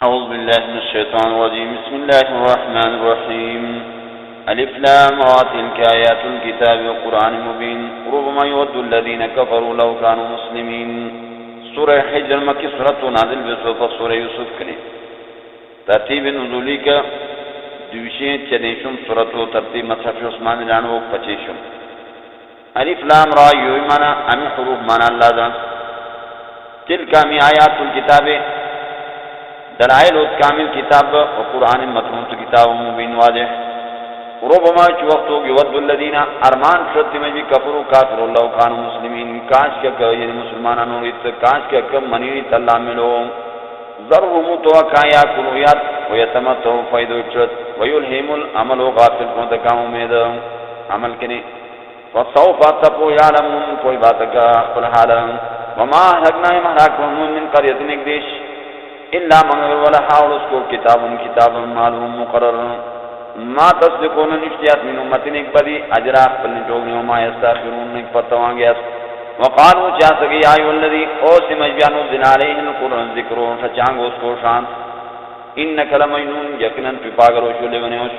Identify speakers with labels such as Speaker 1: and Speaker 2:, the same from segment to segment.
Speaker 1: اعوذ باللہ من الشیطان الرجیم بسم اللہ الرحمن الرحیم الف لام را تلک آیات الکتاب والقرآن مبین ربما یود الذین کفروا لو كانوا مسلمین سورہ حجر مکی سورۃ نازل بصفت سورہ یوسف کنے ترتیب نزولی کا دوشیں چنیشم سورۃ و ترتیب مصحف عثمان جانو پچیشم الف لام را یوی مانا امی حروف مانا اللہ دا تلک امی آیات الکتاب دلائل کامل کتاب و قرآن متون کتاب مبین واضح ربما چ وقت ہوگی ود الذین ارمان شد میں بھی کفر کافر اللہ کان مسلمین کاش کے کہ یہ مسلمانوں ات کاش کے کہ منی اللہ ملو ضرهم تو کایا کلیات و یتمتو فائدہ چت و یلہم العمل غافل کو تکا امید عمل کنے وسوف تقوا یعلمون کوئی بات کا خپل حال وما هلكنا مهلاكهم من قرية نقدش الا من ولا حول اسکو کتاب معلوم مقرر ما تصدقون نشتیات من امتن ایک بدی اجرا قبل جوگنی وما یستاخرون ایک پتوان گیا وقالو چاہتا کہ آئیو اللذی او سمجھ بیانو ذن علیہ القرآن ذکرون سچانگو اس کو شانت انکا لمجنون یقنن پی پاگرو شو لیونیوش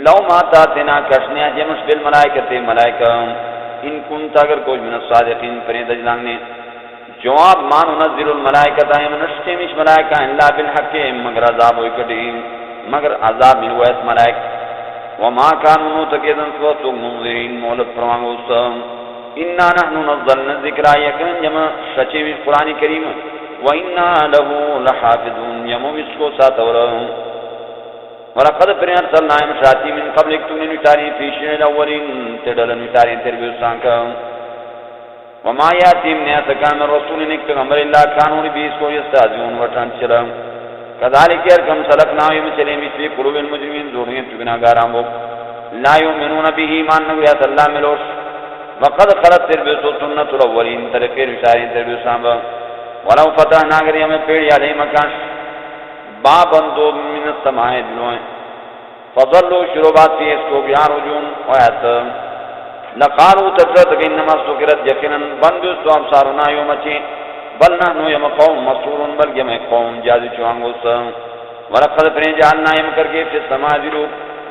Speaker 1: لو ما تاتنا کشنیا جمش بالملائکت ملائکہ ان کنتا اگر کوئی من الصادقین پرین دجلانگنے جواب مان نزل الملائکۃ نشتے مش ملائکہ الا بالحق مگر عذاب ہوئی کٹی مگر عذاب من ویس ملائک وما كانوا تکیدن سوتو منذرین مولد فرمانگوس انا نحن نزلنا الذکر یکن جمع سچے مش قرآن کریم و انا له لحافظون یمو اس کو ساتور ولقد ارسلنا مشاتی من قبل اکتونی نتاری فی شن الاولین تدل نتاری تربیوسان کا وما یاتیم نیاتکا من رسول نکتن امر اللہ کانون بیس کو یستازیون وطن چلم کذالک ارکم سلکنا ویم چلیم اسوی قلوب المجرمین ذورین چکناگاران وہ لا یؤمنون به ایمان نگویات اللہ ملوش وقد خلط تربیسو سنت الاولین ترقی رسالین تربیسان با ولو فتحنا گری ہمیں پیڑی علی مکان بابن دو من السماعی دلوئیں فضلو شروبات فی اس کو بیان رجون ویت لقالوا تجرد کہ انما سکرت یقینا بندو ابصارنا یوم چی بل نحن یم قوم مسرورون بل یم قوم جازی چوانگوس ولقد فرین جعلنا یم کر کے فی السماء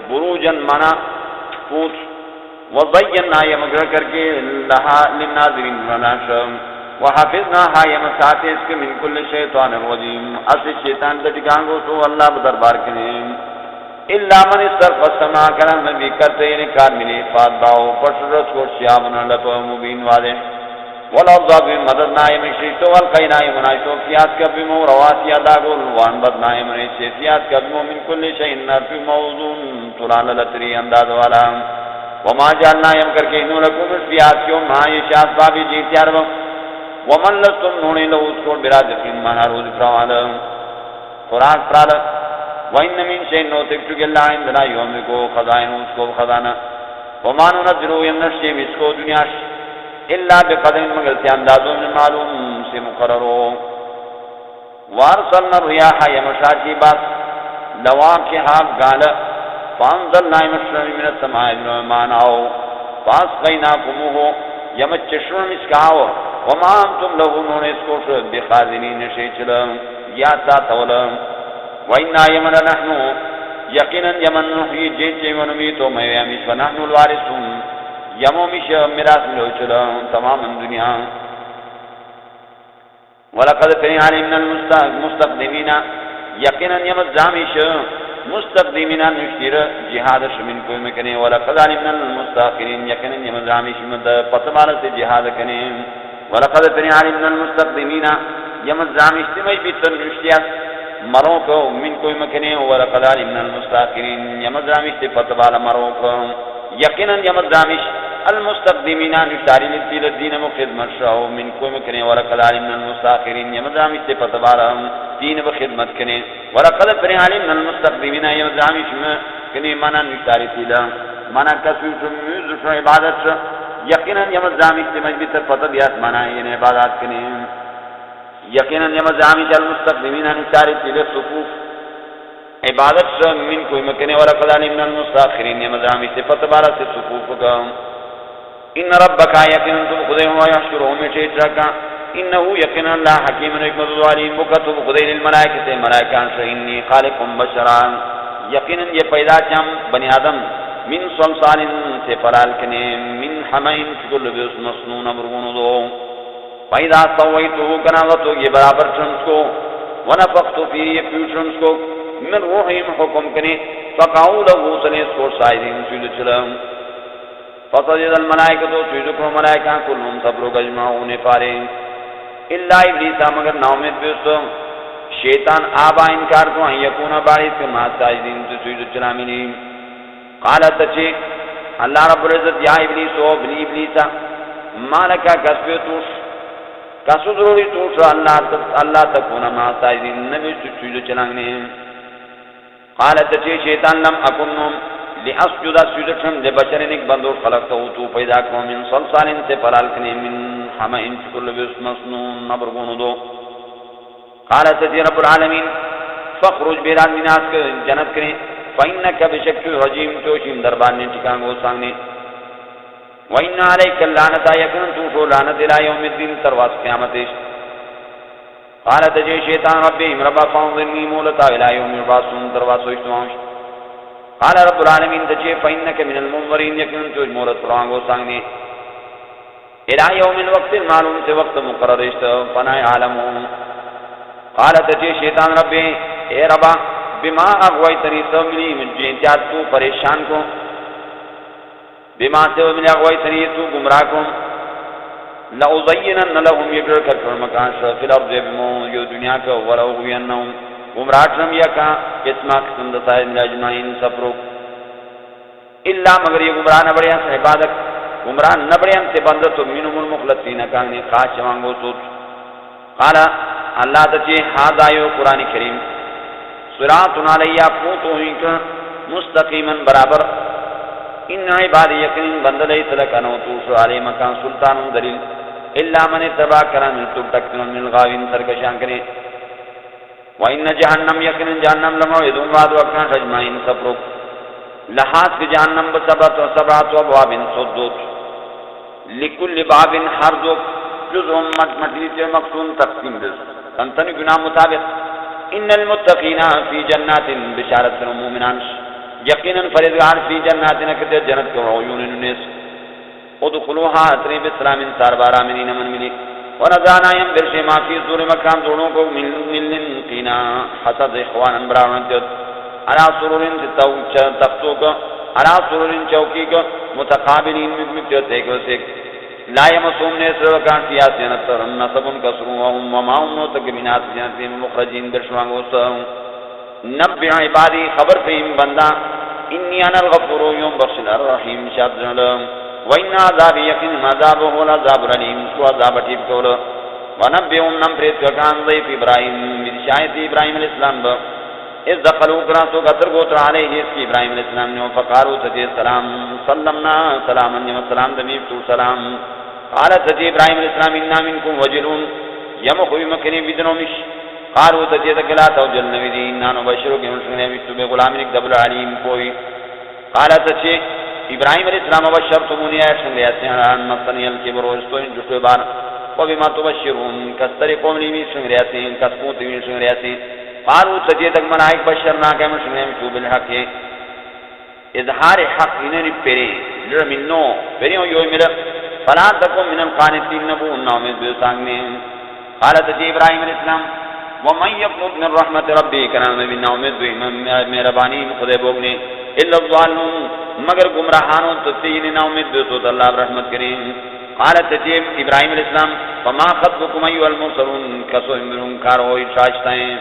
Speaker 1: بروجن منا پوچھ وزینا یم کر کے لہا للناظرین مناش وحافظناها یم ساتھ اس کے من کل شیطان الرجیم اس شیطان دٹکانگو تو اللہ بدربار کریں الا من استرف السماء کلام نبی کرتے یعنی کار ملی فاتباؤ پشرس کو شیابنا لپا مبین والے والعضاب مدد نائم شریطو والقی نائم نائشو فیاد کبیمو رواسی اداغل وانبت نائم ریشی فیاد کبیمو من کل شئین نرفی موضون طلال لتری انداز والا وما جال نائم کر کے انہوں لکم فیاد کیوں مہائی شاس بابی جیتی عرب ومن لستم نونی لہو اسکول براد فیم مہا روز پراوالا خوراک پرالا وَإِنَّ مِن شَيْءٍ نُّتِكْتُكَ اللَّهِ عِندَنَا يُمْلِكُ خَزَائِنُهُ اس کو خزانہ وَمَا نُنَزِّلُهُ يَمْنَشْتِ اس کو دنیاش الا بقدر مگر سے اندازوں میں معلوم سے مقرر ہو وارسلنا الرياح يمشاتی بات لواقها قال فانزلنا من السماء ماء فاسقيناكموه يمچشون مسكاو وما انتم له نسكوش بخازنين شيء یا تا تولم وَإِنَّا يَمَنَ نَحْنُ يَقِنًا يَمَنْ نُحْيِي جِيْتِ وَنُمِيتُ مَيَامِشْ وَنَحْنُ الْوَارِثُونَ يَمُومِشْ مِرَاث مِلو چلا تمام دنیا وَلَقَدْ فَعَلِمْنَا الْمُسْتَقْدِمِينَ يَقِنًا يَمَنْ زَامِشْ مستقدمین نشتیر جہادش من کوئی مکنے وَلَقَدْ عَلِمْنَا الْمُسْتَاخِرِينَ يَقِنًا يَمَنْ زَامِشْ مد پتمال سے جہاد کنے وَلَقَدْ فَعَلِمْنَا الْمُسْتَقْدِمِينَ يَمَنْ زَامِشْ تِمَجْ بیتن نشتیات مروں کو من کوئی مکنے وَلَقَدْ عَلِمْنَا الْمُسْتَاخِرِينَ يَمَنْ زَامِشْ پتمال مروں کو یقیناً یمن زامش المستقدمین نشاری لدیل دین مخدمت شاہو من کوئی مکنے ولقد علمنا المستاخرین یمن زامش تے پتبارا دین بخدمت کنے ولقد علمنا المستقدمین یمن زامش کنے مانا نشاری تیلا مانا کسوش موزش عبادت یقیناً یمن زامش تے مجبت پتبیات مانا این عبادات کنے یقیناً یمن زامش المستقدمین نشاری تیل صفوف عبادت من کوئی مکنے ولقد علمنا المستاخرین یمزامی سے فتبارہ سے صفوف کا ان ربک یقین تم خدے ہوا یحشرهم چیترکا انه یقینا اللہ حکیم حکمت علیم مکتب خدین الملائکۃ ملائکان انی خالق بشرا یقینا یہ پیدا چم بنی آدم من صلصال سے پلال کنے من حمین چکل بیس مسنون امرگون دو پیدا سویتو کناوتو یہ برابر شمس کو ونفقت فی پیو شمس کو من روحیم حکم کنے فقعو لہو سلیس کو سائدین سید چلم فسجد الملائکتو سید کو ملائکہ کلهم صبرو اجمعون پارے اللہ ابلیسا مگر ناؤمید بیستو شیطان آبا انکار کو ان یکون باعث کے مات ساجدین تو سجود چلامینی قالت چے اللہ رب العزت یا ابلیس و ابلیسا مالکا کسبی توش کسو ضروری توش اللہ تکونا مات ساجدین نبی سجود چلامینی قالت چے شیطان لم اکنم لأسجد سجود چم دے بشرین ایک بندور خلقتا ہو تو پیدا کرو من صلصال سے پلال کنے من حمین چکل بیس مسنون نبرگون دو قالت تی رب العالمین فخرج بیران مناس کے جنت کریں فإنکا بشک رجیم چوشیم دربان نے ٹھکان گو سامنے وإن علیک اللعنتا یکن توشو لعنت الى یوم الدین ترواس قیامتش قالت جے شیطان ربیم ربا فانظرنی مولتا الى یوم الباسون ترواس اجتماعش قال رب العالمین تجے فإنکا من المنظرین یکن چوش مولت فران گو سامنے الى یوم الوقت المعلوم سے وقت مقرر اشتا فنائے عالمون قالت جے شیطان ربی اے ربا بما اغویتنی سب ملی مجھے انتیاد تو پریشان کو بما سے ملی اغویتنی تو گمراہ کو لأزینن لهم یگر کر مکان فی الارض بمون یو دنیا کا ولأغوینہم گمراہ کرم یکا قسمہ قسم دسائن اجمعین سفرو اللہ مگر یہ گمراہ نبڑیاں سے عبادت گمراہ نبڑیاں سے بندت منہم المخلصین کانی خاص وانگو سوچ قال اللہ تجھے حاض آئیو قرآن کریم صراطن علیہ پوتو ہی کا مستقیما برابر ان عبادی یقین بند لیس لکنو توشو علی مکان سلطان دلیل اللہ من اتبا کرن تب تکتن من الغاوین سرکشان کرے وَإِنَّ جہنم یقین جہنم لموعدون وعد وقتان رجمائن سفرک لحاظ کی جہنم بسبعت و ابواب صدوت لکل باب حرزک جزء مٹلی سے مقصون تقسیم دس تنتنی گناہ مطابق ان المتقین فی جنات بشارت مومنان یقینا فرزگار فی جنات نکتے جنت کو عیون الناس ادخلوها اتری بسلام سار بارا منین من ملی ونزانا ينبر شما فی زور مکان دونوں کو ملن قینا حسد اخوانا براونت علا سرور تختو کا علا سرور چوکی کا متقابلین مکتے کو سیک لا یمسون نے سرکان سیاسی نصرم نصبن کسرون وماؤن تکمینات جنتی مخرجین درشوانگو سرم نبی عبادی خبر فیم بندہ انی انا الغفور یوم بخشل الرحیم شاد جنلم وَإِنَّ عَذَابِ يَقِنْ عَذَابُ هُوَ الْعَذَابُ الْعَلِيمُ سو عذاب ٹھیک کول ونبئهم نمبرت کان ضيف ابراہیم شاید ابراہیم علیہ السلام با اس دخلوا کراسو قطر گوتر علیہ اس کی ابراہیم علیہ السلام نے فقارو تجے سلام سلمنا سلاما و سلام دمیب تو سلام قالت تجے ابراہیم علیہ السلام انا منکم وجلون یمخوی مکنی بدنومش قالوا تجے تکلا توجل نویدی انا نبشرو کی مشکنے بیتو بے غلامن اکدب العلیم کوئی قالت تجے ابراہیم علیہ السلام بشرتمونی ایشن لیاتی حران مصنی الکبر ورستوین جشو بار وبما تبشرون کستری قوم لیمی شنگریاتی کسکوت لیمی شنگریاتی قالوا تجیدک منائک بشرنا کے مشنیم شو بالحق اظہار حق انہی پیرے لرمنو پیریوں یوی ملک فلا تکو من القانتین نبو انہومید بیسانگنے قالت تجی ابراہیم علیہ السلام ومن یقنط من رحمت ربی کنام نبی نومید بی مہربانی خدے بوگنے الا الظالمون مگر گمراہانوں تتین نومید بیسو اللہ رحمت کریم قالت تجیب ابراہیم علیہ السلام فما خطبکم ایو المرسلون کسو امرون کاروئی شاشتائیں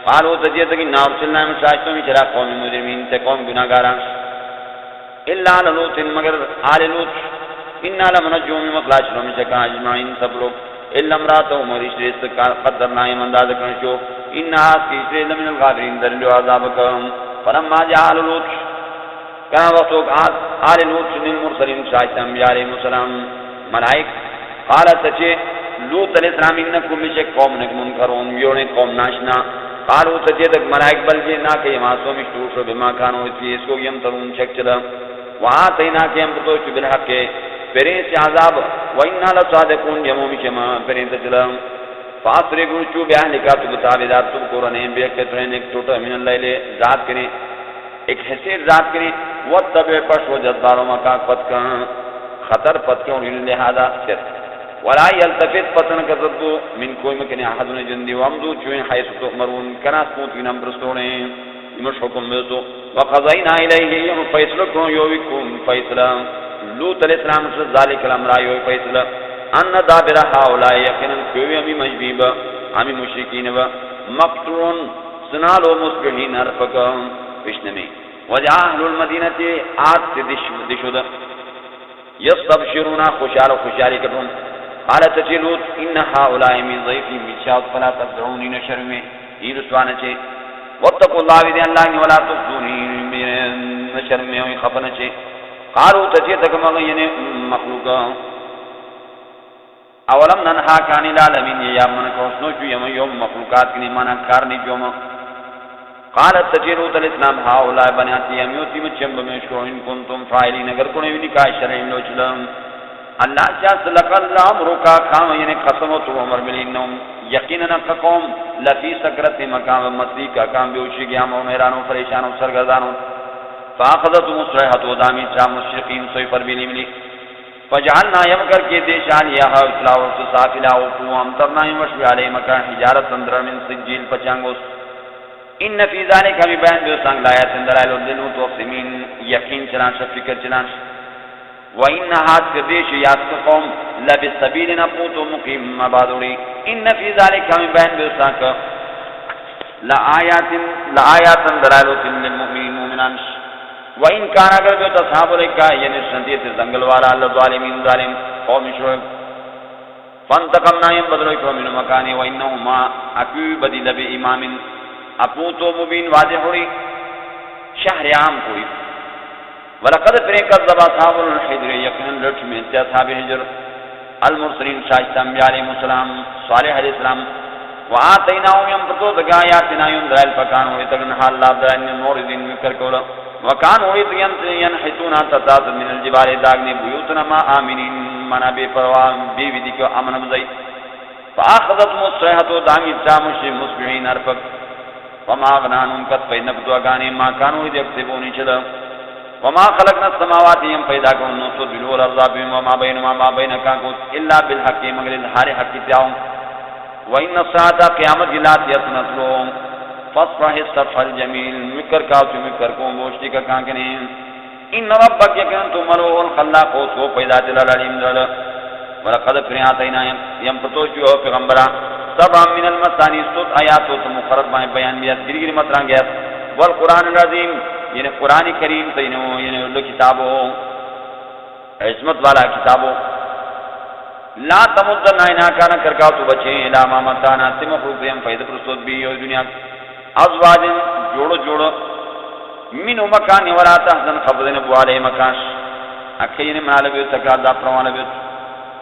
Speaker 1: قالو تجیب تکی ناور چلنا میں شاشتوں میں چرا قوم مجرمین تے قوم گناہگاران الا لوط مگر آل لوط انا لمنجوم مخلاص لهم شکا اجمعین سب لوگ الا امراتو مریش ریست قدرنا انداز کرنشو انہا اس کی اسرے لمن الغابرین درلو عذاب کرم فلما جاء آل لوط کہا وقتوک آل لوط للمرسلین شاشتہ انبیاء علیہ السلام ملائک قالت تچے لوط علیہ السلام انکم مشک قوم نک منکرون یونے قوم ناشنا قالو تچے تک ملائک بل جینا کہ یماسو مشتوشو بما کانو اس کو یم ترون شک چلا وہاں تینا کہ ہم پتوشو بالحق پرے سے عذاب وَإِنَّا لَصَادِقُونَ جمومی شما پرے تچلم فاسرے گوشتو بیان لکھا تو بتابدار تم قرآن بے قطرین ایک ٹوٹا من اللہ لے ذات کریں ایک حسیر ذات کریں وَتَّبِعْ پش و جدبارو مکاک پت کا خطر پت کا انہی لہذا صرف وَلَا يَلْتَفِتْ پتن کذبو من کوئی مکن احدن جندی وَامدو چوئن حیث تؤمرون کنا سموتوین امبرستوڑیں مش حکم ملتو وَقَضَيْنَا إِلَيْهِ يَوْمُ فَيْسْلُكُمْ يَوْوِكُمْ فَيْسْلَا لوط علیہ السلام سے ذالک الامر آئی ہوئی فیصلہ ان دابر هؤلاء یقینا کوئی امی مجبیب امی مشرکین و مقتون سنالو مصبحین ارفق پشنمی وجہ اہل المدینہ آت سے دشد یستبشرون خوشحال و خوشحالی کرن قالت چی لوط ان هؤلاء من ضیفی بچاوت فلا تفضعونی نشر میں یہ رسوانا چی واتقوا اللہ ویدی اللہ ولا تفضونی نشر میں ہوئی خفنا چی قالوا تجی تک مغین مخلوقا اولم ننہا کانی العالمین یا من کوسنو جو یوم مخلوقات کنی مانا کارنی جوم قالت تجیروت الاسلام هؤلاء بناتی امیوتی مچم بمیشکو ان کنتم فائلین اگر کنی بھی نکاح شرعیم لو چلم اللہ چاست لقا اللہ امروکا خام یعنی قسم و تو عمر ملینم یقیننا قوم لفی سکرت مقام مطلی کا کام بیوشی گیام و میرانو فریشانو سرگردانو فاخذت مصرحت و دامی چا مشرقین سوی پر بھی ملی فجعلنا یم کر کے دیشان یہاں اطلاع و صافلہ و قوام ترنائم وشوی علیہ مکان حجارت اندر من سجیل پچانگوس ان فی ذالک ہمی بیان بیوسانگ لایت اندرائل الدن و توقسمین یقین چلانش فکر چلانش و ان ہاتھ کردیش یاد قوم لبی سبیل نپوت و مقیم مبادوری ان فی ذالک ہمی بیان بیوسانگ لآیات اندرائل الدن للمؤمنین مومنانش وَإِن كَانَ اگر جو تصحاب لکھا یعنی سنتیت زنگل والا اللہ ظالمین ظالم قوم شعب فانتقمنا یم بدلو اکرو من مکانی وَإِنَّهُمَا اکیو بدی لبی امام اپوتو مبین واضح ہوئی شہر عام ہوئی وَلَقَدْ فِرِقَتْ ذَبَا صَحَابُ الْحِجْرِ یقناً لٹھ میں تے اصحاب حجر المرسلین شاہستہ انبیاء علیہ السلام صالح علیہ السلام وَآتَيْنَاهُمْ يَنْفَتُو دَقَایَاتِنَا يُنْدَرَائِلْ فَكَانُوا وَيْتَقْنَ حَالَ اللَّهِ بْدَرَائِنِ مُورِدِينَ مِكَرْ كَوْلَ وَكَانُوا يَنْحِتُونَ تَتَاثُرْ مِنَ الْجِبَالِ دَاغْنِ بُيُوتًا مَا آمِنِينَ مَنَا بے پرواہ بے ودی کو امن بزئی فَأَخَذَتْهُمُ الصَّيْحَةُ دَامِ تَامُشِ مُصْبِحِينَ أَرْفَقْ وَمَا أَغْنَىٰ عَنْهُمْ كَتْفَيْ نَبْدُ أَغَانِ مَا كَانُوا يَكْسِبُونَ چلا وَمَا خَلَقْنَا السَّمَاوَاتِ يَمْ پیدا کو نوسو دلو الارض وما بينهما ما بين كاكوت الا بالحق مگر ہر حق تیاو وَإِنَّ السَّاعَةَ قیامت لَآتِيَةٌ نَتْلُوهُ فَاصْفَحِ الصَّفْحَ الْجَمِيلَ مکر کا تو مکر کو گوشتی کا کانکنے ان ربک یکن تو مرو الخلاق سو پیدا چلا العلیم دل ولقد فرعاتینا یم پتو جو پیغمبرا سبع من المثانی صوت آیات و مخرج میں بیان بیات گری متران گیا والقرآن العظیم یعنی قرآن کریم تینو یعنی اللہ کتابو عظمت والا کتابو لا تمدن عیناکا نہ کرکاو تو بچے الا ما متانا تم مخلوقیم فائدہ پرستود بھی اور دنیا ازواج جوڑو منو مکان ولا تحزن خفضن ابو علیہ مکان اکھین مالبیو تکاد دا پروانبیو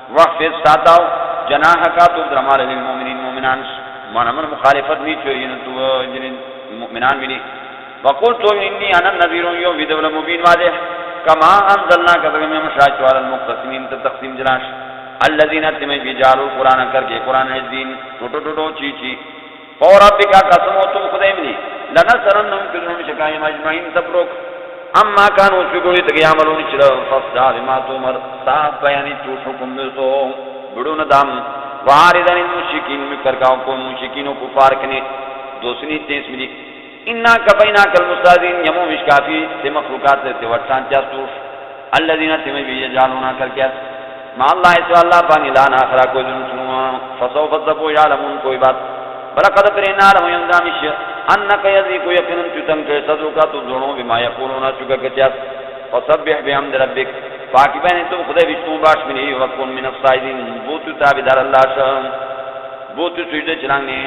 Speaker 1: وحفظ ساتاو جناح کا تو درمال للمؤمنین مومنان مانا من مخالفت نہیں چوئین تو جنین مؤمنان ملی وقلتو انی انا النذیر یو ویدو المبین واضح کما انزلنا کتگم مشاچ والا المقتسمین تقسیم جلاش الذین اتمج بجالو قرآن کر کے قرآن عزین ٹوٹو چی فوربی کا قسم ہو تم خدای ملی لنصرنہم کلہم شکایم اجمعین تبرک اما کانو شکوی تک یعملون چلو فصدار ما تومر صاحب بیانی چوش حکم دلتو بڑو ندام واردن المشکین مکر کاؤں کو مشکینوں کو فارکنے دوسری تیس ملی انا کفینا کل مستاذین یمو مشکافی تے مخلوقات سے وٹسان چاستوش الذین تمہیں بھی جالونا کر کیا ما اللہ اسو اللہ پانی لانا آخرا کوئی دنسنوا فصوف الزبو یعلمون کوئی بات بلقد فرعنا لهم يندامش انك يذيق يقينا تنك صدرك تظنون بما يقولون چکا کچاس فسبح بحمد ربك پاکی بہنے تم خدای بشتوں باش منی وکن من الصائدین بوتو تابدار اللہ شام بوتو سجدہ چلانگنے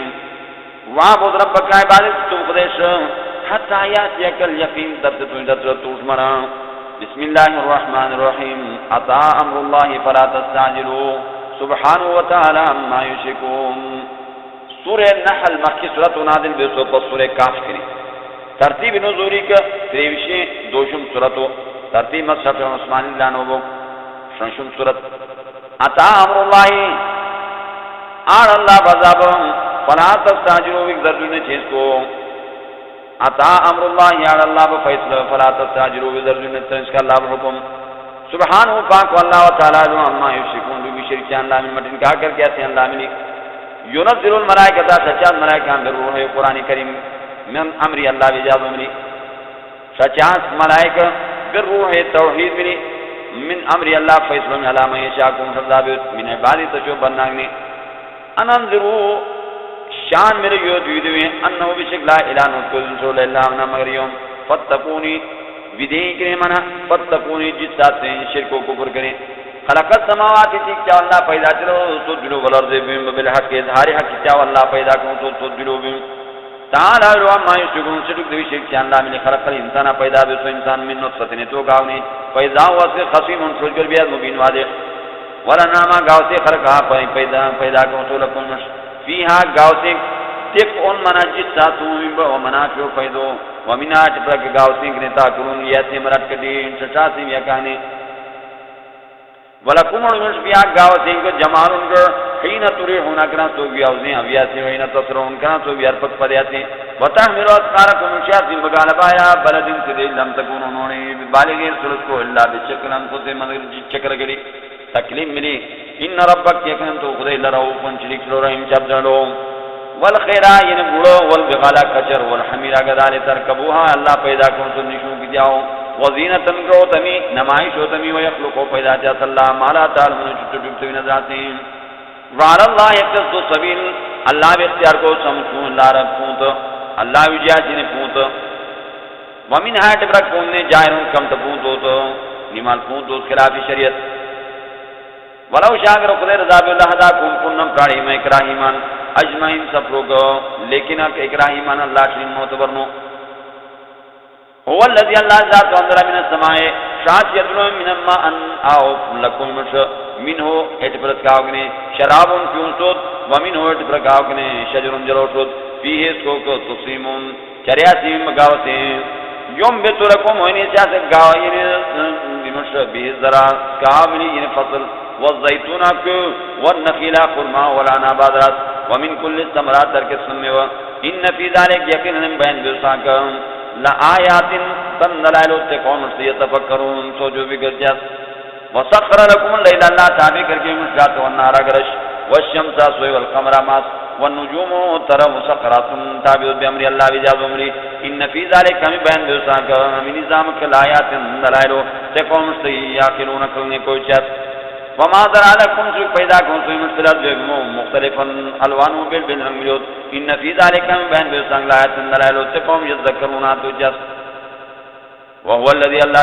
Speaker 1: وہاں بود ربک عبادت تم خدای شام حتی یاتی اکل یقین تبتتو توش مرا بسم اللہ الرحمن الرحیم اتا امر اللہ فلا تستعجلوا سبحانه وتعالی عما یشرکون سورہ نحل مکی سورت و نازل بے سو پس سورہ کاف کری ترتیب نزولی کا تریوشی دوشم سورتو ترتیب مصحف عثمان اللہ نوبو شنشم صورت اتا امر اللہ آر اللہ بذاب فلا تستعجلوا بذرن چیز کو اتا امر اللہ آر اللہ بفیصلہ فلا تستعجلوا بذرن چیز کا اللہ حکم سبحانہ پاک واللہ تعالی جو اما یشرکون بھی شرک اللہ من مٹن کہا کر کہتے ہیں اللہ ملی ينزل الملائکہ سچاد ملائکہ اندر روح قرآن کریم من امری اللہ بجاز امری سچاد ملائکہ بالروح توحید ملی من امری اللہ فیصلہ من علامہ یشاکم حضابت من عبادی تشو بناگنی انانذرو شان میرے یو دویدوی انہو بشک لا الہ نذکر رسول اللہ عنہ مگر یوم فتقونی ودین کریں منا فتقونی جس ساتھ سے شرک و کفر کریں خلقت سماواتی تھی کیا اللہ پیدا چلو تو دلو والارض بیم بالحق کے اظہار حق کیا اللہ پیدا کروں تو دلو بیم تعالی علوہ ما یشکرون شرک دوی شرک چاہ اللہ ملی خلق الانسان پیدا بسو انسان من نطفتنی تو گاونی پیدا ہوا سے خصیم انسوج کر بیاد مبین واضح ولناما گاو سے خلقہ پیدا کروں تو لکن فیہا گاو سے تک ان منا جس ساتھوں و منافع فیدو ومنہ چپرک گاو سے انکنے تاکرون یاتی مرد کدین شچاسی یکانی ولکم ارمش بیا گاو سے انکو جمالون کر حین تریحون اکران تو بیاوزیں اویاسی وحین تصرون کران تو بیار پک پدیاتی وتحملو اسقارکم شیاسی بغالبایا بلدن سدی لم تکون انہوں نے بالغین سلس کو اللہ بچکل ہم کو سے مدر چکر گلی تکلیم ملی ان ربک یکنن تو خدای لرعوفن شریک لو رحم چب جلو والخیرہ یعنی بڑو والبغالا کچر والحمیرہ گدال ترکبوها اللہ پیدا کرن تو نشون کی جاؤ وزینتن کو تمی نمائش ہو تمی ویخلقو پیدا جاس اللہ مالا تعالی من چھٹو ڈبتو نظراتی وعلا اللہ یکتس دو سبیل اللہ بھی اختیار کو سمسون اللہ رب پونت اللہ وجیاسی نے پونت ومن ہائٹ برک پوننے جائرون کم تا پونت ہوتا نمال پونت ہو خلاف شریعت ولو شاگر خدای رضا باللہ دا کنم کاری میں اکراہیمان اجمعین سفروگ لیکن اکراہیمان اللہ شرین معتبرنو هو الذي الله ذات انزل من السماء شاعت من الماء او لكم منه اتبرت کاغنے شراب پیوسود ومنه اتبرت کاغنے شجر جلوشود فيه سوق تصيمون چریاسی مگاوتے یوم بترکم ہونے چاہتے گاوین بمش به ذرا کامل ان فصل والزيتون والنخيل خرما والعنب بادرات ومن كل الثمرات تركسم ان في ذلك يقينا بين بساق لآیات تندلائل تقوم سیتفکرون سوچو بگرجات وسخر لکم اللیل اللہ تابع کرکے مشکات والنار گرش والشمس سوی والقمر ماس والنجوم تر مسخرات تابع بامر اللہ بجاز امری ان فی ذالک ہمیں بیان بیوسان کا ہمیں نظام کل آیات تندلائل تقوم سیاکلون کلنے کوئی چاہت وما ذرا لکم سوک پیدا کن سوی مشکلات مختلفا الوانو بالرنگ ملیوت ان فی ذالک ہمیں بیان بیوسان لآیات تندلائل تقوم یذکرون آتو جاس وهو الذي الله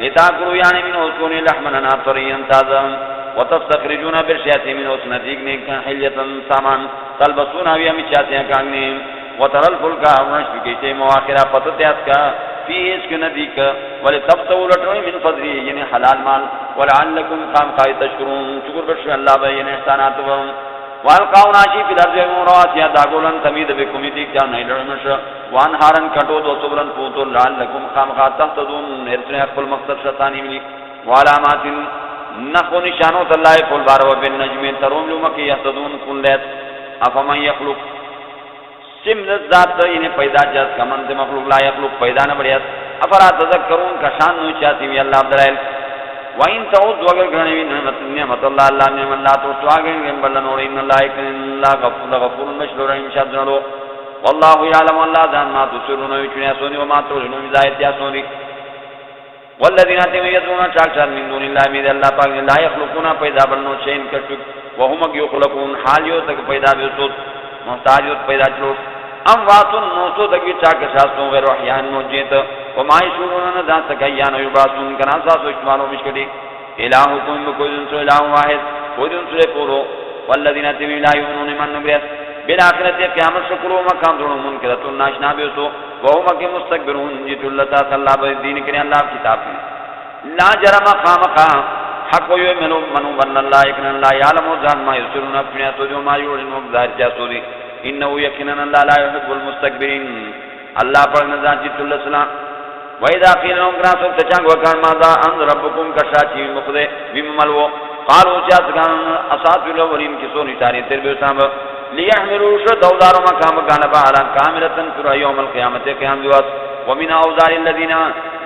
Speaker 1: لتاكلوا يعني من اسكن لحما طريا تازا وتستخرجون برشات من اسنتيك حلية سامان تلبسون ويا مشاتيا كاني وترى الفلك مشفقة مواخرة فتتيات کا فيه اسك نديك ولتبتغوا لتروا من فضله يعني حلال مال ولعلكم قائد تشكرون شکر بشر اللہ بین احسانات والقاؤن عاشی فی الارض رواسیا داغولن تمید بکمی دیکھ جاؤ نہیں لڑمش وانہارن کٹود و صبرن پوتو لعلکم خامخات تحتدون ارسن حق المقصد شتانی ملی وعلامات نخو نشانو تاللہ فل بار و بن نجم تروم لومکی یحتدون کن لیت افمن یخلق سمت ذات انہیں پیدا جاز کمن سے مخلوق لا یخلق پیدا نہ بڑیت افرا تذکرون کا شان نوی چاہتی ہوئی اللہ عبدالعیل وَإِن تَعُدْ وَغَرْ گھنوی نعمت اللہ اللہ نعم اللہ تو سواگن گنبلن اور ان اللہ اکن اللہ غفور مشلو رحیم شاد جنلو واللہ یعلم اللہ دان ما تسرون ویچنی اسونی وما ترجنون وزایت یاسونی والذین آتیم یدرون چاک چاک من دون اللہ مید اللہ پاک لا یخلقون پیدا بلنو شین کشک وهم یخلقون حالیو تک پیدا بیسود محتاجیت پیدا چلو امواتن نوسو تک چاک شاستوں غیر وحیان موجیت وما يشعرون ذات كيان يبعثون كنا ساس اشمالو مشكلي الهكم بكل اله واحد خود سورہ پورو والذین تبوا لا يؤمنون من نبرت بالاخره قیامت شکروا مقام دون منکرۃ ناشنا بیسو وهم مستكبرون جت اللہ تعالی بدین کرے اللہ کتاب لا جرم خامخا حق يؤمن من بن الله يكن الله يعلم ذات ما يسرون اپنے تو ما يعلن ظاہر جاسوری انه يقينا لا يحب المستكبرين اللہ پر نزاجت اللہ سلام وَإِذَا قِيلَ لَهُمْ كَانُوا تَجَنْغ وَكَانَ مَاذَا أَنزَلَ رَبُّكُمْ كَشَاتِي مُخْدِ بِمَلْوَ قالوا جَاسْكَانَ أَسَاطِيرُ الْأَوَّلِينَ كِسُونِ تَارِيخ تِرْبِيُسَامَ لِيَحْمِلُوا شُدَوْدَارُ مَكَامَ كَانَ بَعَلًا كَامِلَةً فِرَ يَوْمَ الْقِيَامَةِ قِيَامَ دِوَاسِ وَمِنْ أَوْزَارِ الَّذِينَ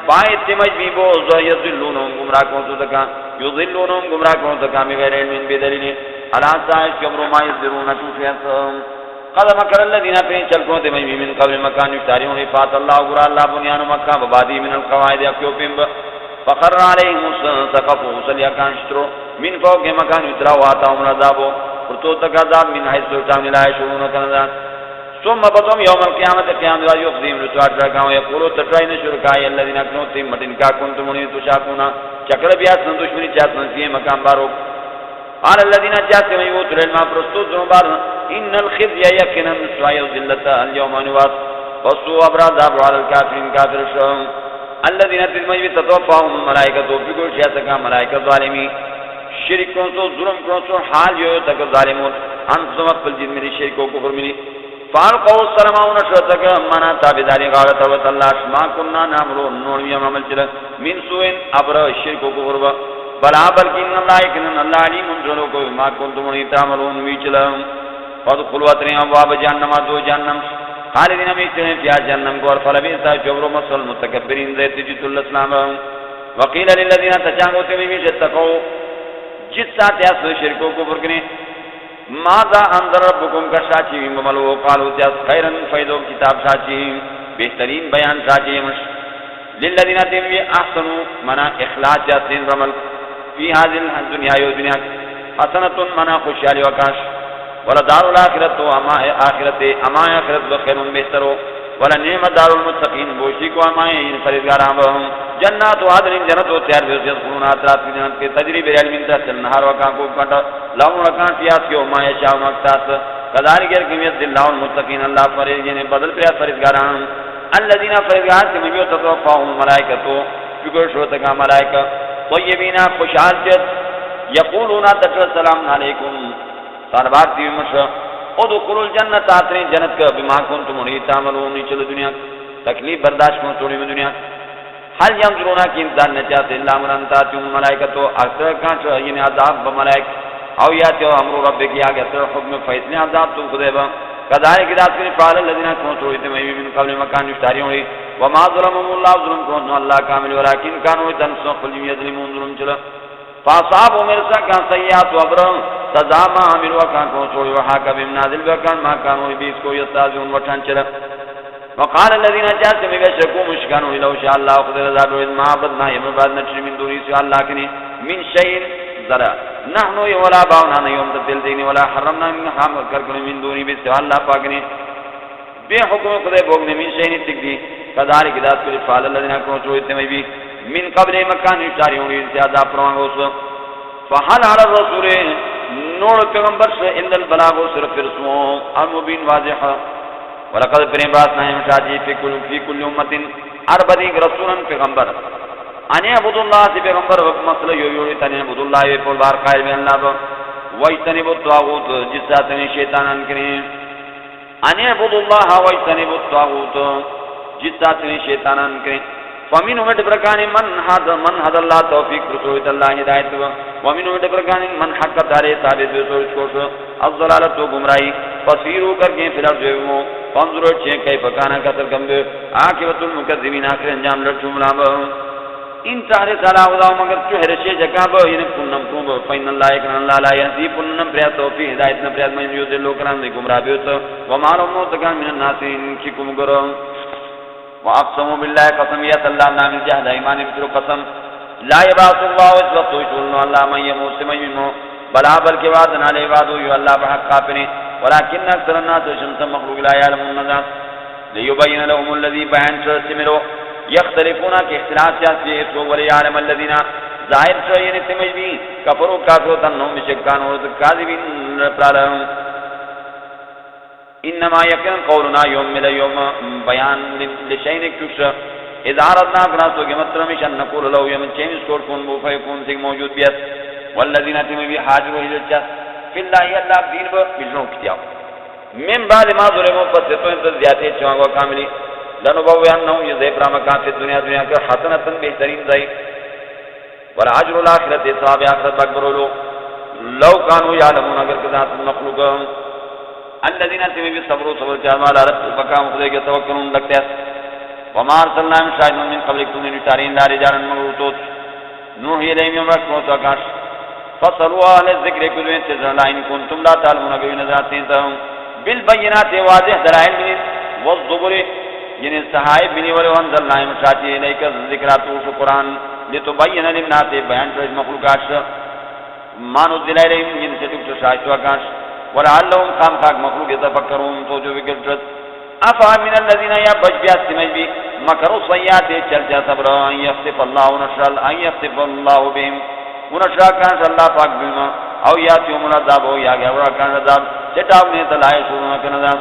Speaker 1: باعث تمجمی بوز یضلونهم گمراہ کون تو تکا یضلونهم گمراہ کون تکا بغیر علم بدلیل علی سائش کبر ما یذرون شوفیت قد مکر الذین فی چل کون تمجمی من قبل مکان یفتارون فات اللہ غر اللہ بنیان مکہ وبادی من القواعد یکوبم فخر علیهم سقف وصل یکانشترو من فوق مکان یترا واتاهم العذاب ورتو تک عذاب من حيث تعمل لا يشعرون كذا ثم بطم يوم القيامة قيام دعا يقضيهم رسوات رکھاؤں يقولوا تترائن شرکائی الذين اکنوا تیمت انکا کنتم منی تشاکونا چکر بیاسن دشمنی چاسن فیه مکان بارو قال الذين جاسم يوت العلم فرستوز نبار ان الخزي يكنا سوائي وزلتا اليوم نواس وصو ابراز ابرو على الكافرين كافر شهم الذين تزمجب تتوفاهم الملائكة فکر شیسکا ملائکة ظالمی شرک کنسو ظلم کنسو حال جو تک ظالمون انتم اقبل جن میری شرک و کفر ملی فالقوا السلام ونشرتك منا تابداري غارت وت الله ما كنا نعمل نوريا عمل چل من سوء ابر الشرك وكفر بلا بلکہ ان الله ان الله عليم ذلو کو ما كنتم تعملون ویچل فادخلوا اتريا ابواب جهنم دو جهنم خالدين فيها في جهنم اور فلبئس جبر مسل المتكبرين ذات جت الاسلام وقيل للذين تجاهوا تميم اتقوا جس ساتھ اس شرک و کفر کرنے ماذا انذر ربکم کا ساچی مملو قالوا جس خیرا فیدو کتاب ساچی بہترین بیان ساچی مش للذین تم احسنوا منا اخلاص جسین عمل فی هذه الدنیا و دنیا حسنۃ منا خوشحالی و کاش ولا دار الاخرۃ اما اخرت اما اخرت بخیر بہتر ولا نعمت دار المتقین بوشی کو اما فرزگارام جنات و عدن جنت و تیار بیوز یدخلون آترات کی جنت کے تجریب ریل من تحت النہار وکان کو کٹا لہم رکان فیاس کی وما یشاء مقتاس کذالک یرکمیت اللہ المتقین اللہ فرزگین بدل پریاد فرزگاران الذین فرزگار کے مبیو تطوفاهم ملائکتو فکر شوتکا ملائکہ طیبین خوشحال جد یقولون تکر سلام علیکم ساربات دیو مشہ ادخلوا الجنت آترین جنت کا بما کنتم انہی تعملون چل دنیا تکلیف برداشت کو چھوڑی میں دنیا حل ينظرون کی انتظار نچاہتے اللہ مرانتاتیون ملائکتو اکثر کانچو یعنی عذاب بملائک او یاتیو امرو رب کی آگے اثر حکم فیصلے عذاب تو خدے با کذالک ذات کی فعل الذین كانوا توحید میں من قبل مکان یشتاریون وما ظلمهم الله ظلم کو اللہ کامل ولكن كانوا تنسخ یظلمون ظلم چلا فاصحاب مرسا کا سیئات و ابر سزا ما عملوا کان کو چھوڑی وہاں کا بم نازل وکان ما كانوا بیس کو یستاذون وٹھان چلا وقال الذين جاسم يشكوا مشكانوا لو شاء الله قدر ذات ما عبدنا يمباد نشر من دون سوى الله كني من شيء ذرا نحن ولا باونا يوم تدل دين ولا حرمنا من حرام كركن من دون بسوى الله پاکني بے حکم خدا بوگنے من شيء تکدی كذلك ذات كل فعل الذين كانوا يتمي بي من قبل مكان يشارون زیادہ پروان ہو فحل على الرسول نور پیغمبر سے ان البلاغ صرف رسول المبين واضح ولقد برباسنا مشاجی فی کل امت اربدی رسولا پیغمبر ان عبد اللہ سے پیغمبر مسئلہ یو تن عبد اللہ و پر بار قائل میں اللہ و اجتنب الطاغوت جس ذات نے شیطان ان کرے ان عبد اللہ و اجتنب الطاغوت جس ذات نے شیطان ان کرے فمن ومن برکان من حد اللہ توفیق رسول اللہ ہدایت ومن ومن برکان من حق دارے ثابت رسول کوش الضلالت و گمراہی فسیرو کر کے پھر جو فانظروا چھ کیف کان قتل گم عاقبۃ المکذبین آخر انجام لٹو ملام ان تارے سارا خدا مگر چہر سے جگہ ب ان پنم کو فین اللہ کن اللہ لا یهدی پنم پر توفیق ہدایت نہ پر من یو دل کرام نے گمراہ بیت و معلوم موت کان من الناس کی کم گرو واقسم بالله قسم یا اللہ نام جہد ایمان بتر قسم لا یبعث الله وقت يقول الله من يموت من بلا بل کے بعد نہ لے بعد یو اللہ بحق کافنے ولكن اکثر الناس شمس مخلوق لا يعلمون الناس ليبين لهم الذي بيان سمرو يختلفون کہ اختلاف جاتی ہے تو ولی عالم الذين ظاہر شيء تمجبی کفروا کافروا تنهم مشکان اور کاذبین پرالم انما يكن قولنا يوم من يوم بیان لشيء كش اذا اردنا قرات کے مطلب ہے نقول لو يوم چینج کوڈ کون وہ فیکون سے موجود بیت والذین تمبی حاضر الى فی اللہ اللہ دین بجنوں کیا من بعد ما ظلموا فتتو انت زیادہ چواغو کاملی لنبوئنہم یہ ضعیف رامکان فی دنیا کا حسنتاً بہترین ضعیف والعجر الاخرت ثواب آخرت اکبر لو لو کانوا یعلمون اگر کذات مخلوق الذین اتبعوا بالصبر صبر جامع على رب مقام خدای کے توکلون لگتے ہیں وما ارسلنا من شاہد من قبلک تم نے نشارین لا رجالا مغروتوت نوحی الیہم یوم رکھموت وکاش فصلوا اہل الذکر کذوین تزرلا ان کنتم لا تعلمون اگر نظراتین تاہم بالبینات واضح دلائل من والزبر یعنی صحائب بنی وانزلنا مشاتی الیک ذکرات و قرآن لتبین للناس بیان فرج مخلوقات مانو دلائلہم جن سے ٹکٹ شاہد وکاش ولعلهم قام خاک مخلوق يتفکرون تو جو بکرت افا من الذين یا بچ بیات سمجھ بھی مکروا السیئات چل جا صبر ان یخسف اللہ ونشرل ان یخسف اللہ بهم ونشرا کان اللہ پاک بما او یاتیوم العذاب او یا گورا کان عذاب چٹاو نے تلائے شروع کن عذاب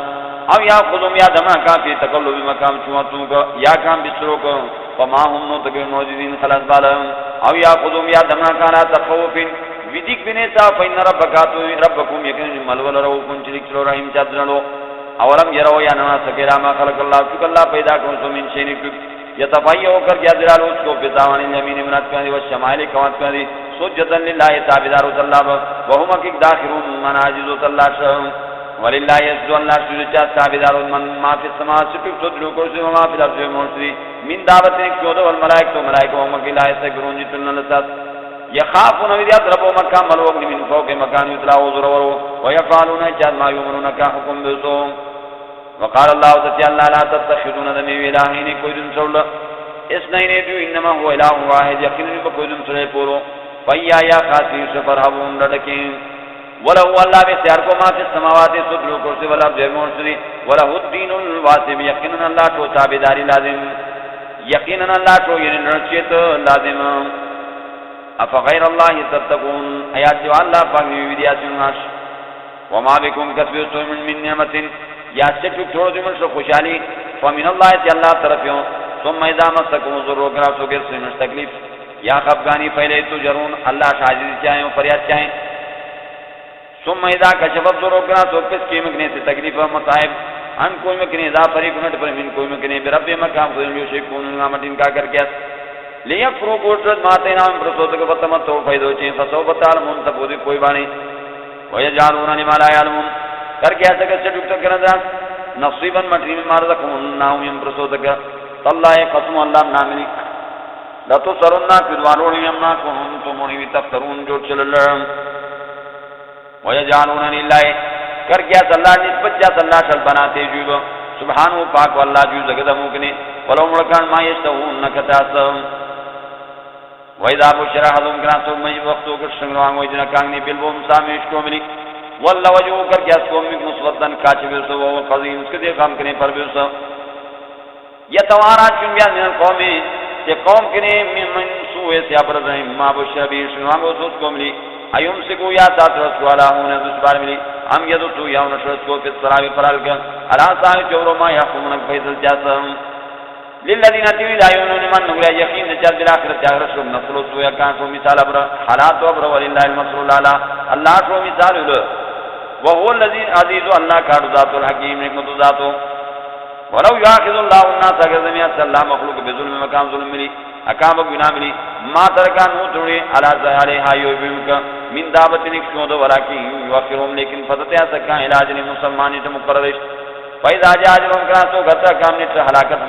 Speaker 1: او یا خذم یا دما کا فی تقلب مقام چوتوں کا یا کام بسرو کو فما هم نتقون موجودین خلاص بالا او یا خذم یا دما کان تخوف ویدیک بنے تا فین ربکاتو ربکم یکن ملول رو کن چلک چلو رحیم چادرلو اولم یرو یا نما سکیرا ما خلق اللہ چک اللہ پیدا کن سو من شینی کک یتفائی ہو کر کیا دلالو اس کو پیتاوان الیمین امنات کردی والشمائل قوات کردی سجدن للہ تابدارو تاللہ وهم اکک داخرون من عاجزو تاللہ شہم وللہ یسدو اللہ شجد چاہ تابدارو من ما فی السماء سپک صدلو کرسی وما فی الارض مرسلی من دعوت نکشود والملائک تو ملائک وهم اکک لا یستکبرون جتلنا لسات يخافون إذا أضربوا مكان ملوك من فوق مكان يتلاو ضروروا ويفعلون جاد ما يؤمرون كحكم بسوم وقال الله تعالى لا تتخذون ذمي إلهين كويدن سولا اثنين جو إنما هو إله واحد يقينني بكويدن سولا پورو فإيا يا خاصي سفرهبون لدكين وله الله بسيار کو ما في السماوات سدلو کرسی والأرض مرسلی وله الدين الواسم يقيننا الله تو تابداري لازم يقيننا الله تو ينرشيت لازم افغیر اللہ تتقون آیات جو اللہ پاک نے ویدیات ناش وما بكم کسبتم من نعمت یا چٹک چھوڑ دے من سے خوشحالی فمن اللہ تی اللہ طرفوں ثم اذا مسکم الضر کرا سو گر سے تکلیف یا خفگانی پہلے تو جرون اللہ شاہد چاہیں فریاد چاہیں ثم اذا کشف الضر کرا سو کس کی مکنے سے تکلیف مصائب ان کوئی مکنے اذا فریق نٹ پر من کوئی مکنے برب مقام خود یشکون نعمتین کا کر کے لیکفروا کوشت ماتے نام پرسوت کے فتمتو فیدو چین فسوف تعلمون تبودی کوئی بانی ویجعلون لما لا یعلمون کر کے ایسا کسی ٹکتا کرنا نصیبا مٹری میں مارزقون ناہم یم پرسوت کا تاللہ قسم اللہ ناملی لتو سرنا کدوالوڑی یمنا کنتم منیوی تفترون جو چل اللہ ویجعلون للہ کر کے ایسا اللہ نسبت جاس اللہ شل بناتے جوب سبحانو پاک واللہ جو زگدہ مکنے ولو ملکان ما یشتہون نکتاسم وَإِذَا بُشِّرَ أَحَدُهُمْ كَانَ مَجْ وَقْتُ كَشْغَلَانْ وَإِذَا كَانَ بِالْبُومْ سَامِشْ کوملی واللہ وجهُ کر کے اس قوم میں مسودن کاچ بیسو وہ قضیم اس کے دے کام کرنے پر بیسو یتوارا چن بیان من القوم کہ قوم کنے من سوء سے ابرزہم ما بشر بھی شنوان کو سوچ کوملی ایوم سکو یا تات رسو علا ہونے دوس بار ملی ہم یدو یا نشرس کو فی السراوی فرال کا علا صاحب چورو ما یحکمونک فیضل جاسم للذین اتیوی لا یونون من نگرہ یقین نجات بالآخرت جاگر شروع نصلو سویا کان شو مثال ابرا حالات و ابرا وللہ المصر لالا اللہ شو مثال لو وهو الذین عزیز اللہ کارو ذات الحکیم حکمت ذاتو ولو یاخذ اللہ الناس اگر زمیات اللہ مخلوق بظلم مقام ظلم ملی اکام گناہ ملی ما ترکان ہو تھوڑے علا زہالہا یوبیوکا من دعوت نکشود ولیکن یوفرهم لیکن فتتیا سکا علاج مسلمانی تا مقررش فَإِذَا جَاجِرُونَ كَرَا تو گھتا کام نیت حلاکت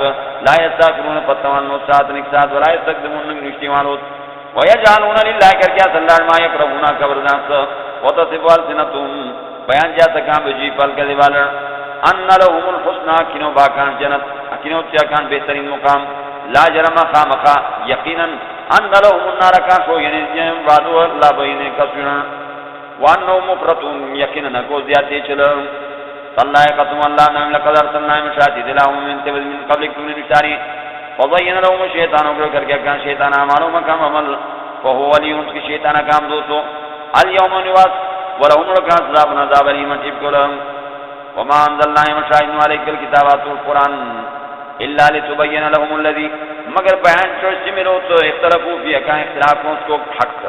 Speaker 1: لا يستاکرون پتوان نوسات نکسات ولا يستقدمون نشتیوانوت وَيَجْعَلُونَ لِلَّهِ کر کیا صلی ما یکرہونا کبردانس وَتَصِفُ أَلْسِنَتُهُمْ بیان جاتا کام بجی پل کذی والا ان لهم الحسنى کنو باکان جنت کنو تیاکان بہترین مقام لا جرم خامخا یقینا ان لهم النار کاشو یعنی وعدو اللہ بین کسونا وانو مفرتون یقینا کو زیادی چلو اللہ قسم اللہ نام لقد ارسلنا مشاتی دلاہم من قبل کتن نشاری فضین لهم الشیطان اگر کر کے کان شیطان آمانو مکام عمل فہو ولیون اس کی شیطان کام دوستو اليوم نواس ولهم لکان صداب نظاب علیمن ٹھپ کو لهم وما انزلنا مشاہدن علیک الكتابات والقرآن الا لتبین لهم الذی مگر بیان چوشی ملو تو اختلافو فی اکان اختلافوں اس کو حق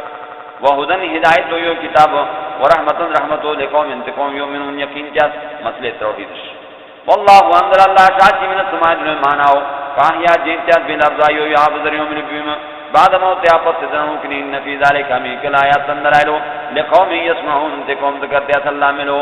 Speaker 1: وہدن ہدایت ہو یہ کتاب ورحمتن رحمتو لقوم انتقوم یومنون یقین کیا مسئلہ توحید واللہ انزل اللہ شاچی من السماء جنوی ماناو فاہیا جینتیات بین ارضائی و یعاب ذریعوں من بیوم بعد موت آفت سدنوں کنی ان فی ذالک ہمیں آیات اندر آئلو لقوم یسمعون تے قوم ذکرتیات اللہ ملو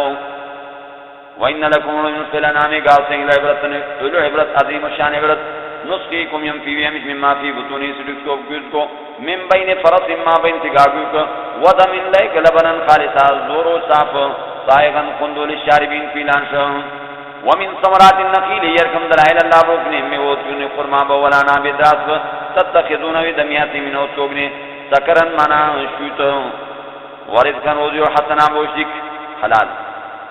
Speaker 1: وَإِنَّ لَكُمْ فِي الْأَنْعَامِ گاوسیں عبرت عظیم شان عبرت نسقيكم ينفي بيمش مما في بطونه سلوك کو من بين فرس ما بين تغاغوك ودم ليك لبنا خالصا زور صاف صائغا قندول الشاربين في لانش ومن ثمرات النخيل يركم دلائل الله بوكني ميوتون خرما بولانا بدراس تتخذون بدميات من اوتوغني سكرا منا شوت ورزقا روزي وحسنا بوشك حلال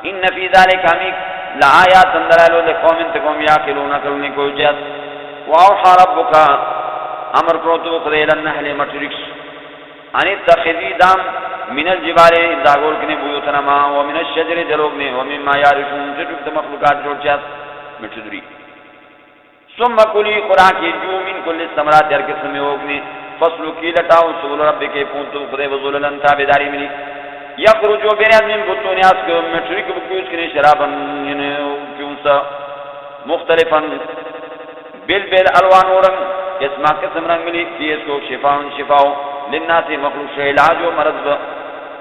Speaker 1: ان في ذلك اميك لآيات دلائل لقوم تقوم يعقلون كلني كوجات واوحى ربك امر کرو خلیل النحل مٹرکس ان اتخذی دام من الجبال داغول کنے بیوتنا ما ومن الشجر جلوگنے ومما یارشون جدوک مخلوقات جوڑچات مٹدری ثم کلی قرآن کی جو من کل الثمرات ہر قسم ہوگنے فصلو کی لٹاؤ سبول رب کے پونتو خدے وزولن تابداری ملی یخرجو بیرد من بطون اسک مٹرک بکیوز کنے شرابا کیونسا مختلفا بل الوان و رنگ اسما قسم رنگ ملی فی اس کو شفاؤ للناس مخلوق علاج و مرض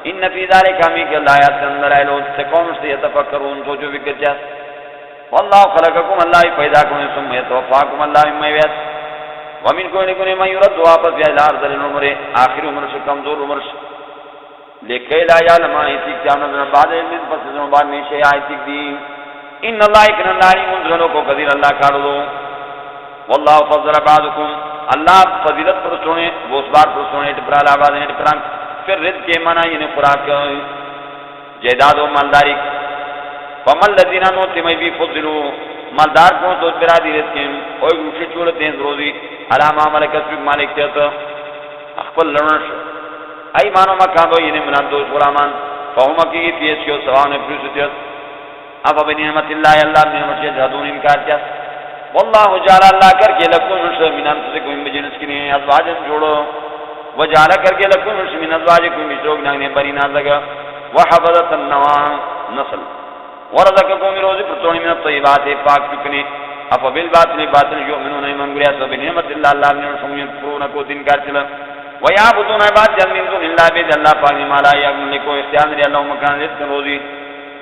Speaker 1: ان فی ذالک ہمیں کہ اللہ آیات اندر آئے لوگ سے قوم سے یتفکرون سوچو فکر جاس واللہ خلقکم اللہ پیدا کنے ثم یتوفاکم اللہ اما یویت ومن کوئی کنے من یرد واپس یا الار ذل العمر آخر عمر سے کمزور عمر لکھے لا یعلم ایسی قیامت بعد علم فسزن بعد میں شیع ایسی دی ان اللہ اکن اللہ علی منزلوں کو قدیر اللہ کھاڑ دو واللہ فضل بعضکم اللہ فضیلت پر سونے وہ اس بار پر سونے ٹپرال آباد ہیں ٹپران پھر رزق کے معنی یعنی خوراک جائیداد و مالداری فمل لذینہ نوتی میں بھی فضلو مالدار کو تو برادی رزق اوئی گوشی چولتے ہیں روزی علامہ ملکت بھی مالک تیتا اخبر لرنش ای مانو مکابو یعنی منادوش غلامان فہم کی تیسیو سوان پریسو تیت اب بنعمت اللہ اللہ بنعمت جہدون انکار چاہت واللہ جعل اللہ کر کے لکم نشر من انفسکم بجنس کی نہیں ازواجن جوڑو وجعل کر کے لکم نشر من ازواجکم بشروگ ناگنے بری نازگا وحفظت النوان نسل ورزقکم روزی پرتونی من الطیبات پاک چکنے افا بالباطل باطل یؤمنون ایمان گریا سب بنعمت اللہ اللہ بن رسوم یذکرون کو تنکار چلا ویعبدون عباد جل من دون اللہ بید اللہ پاک مالا یقن لکو اختیار نری اللہ مکان رزق روزی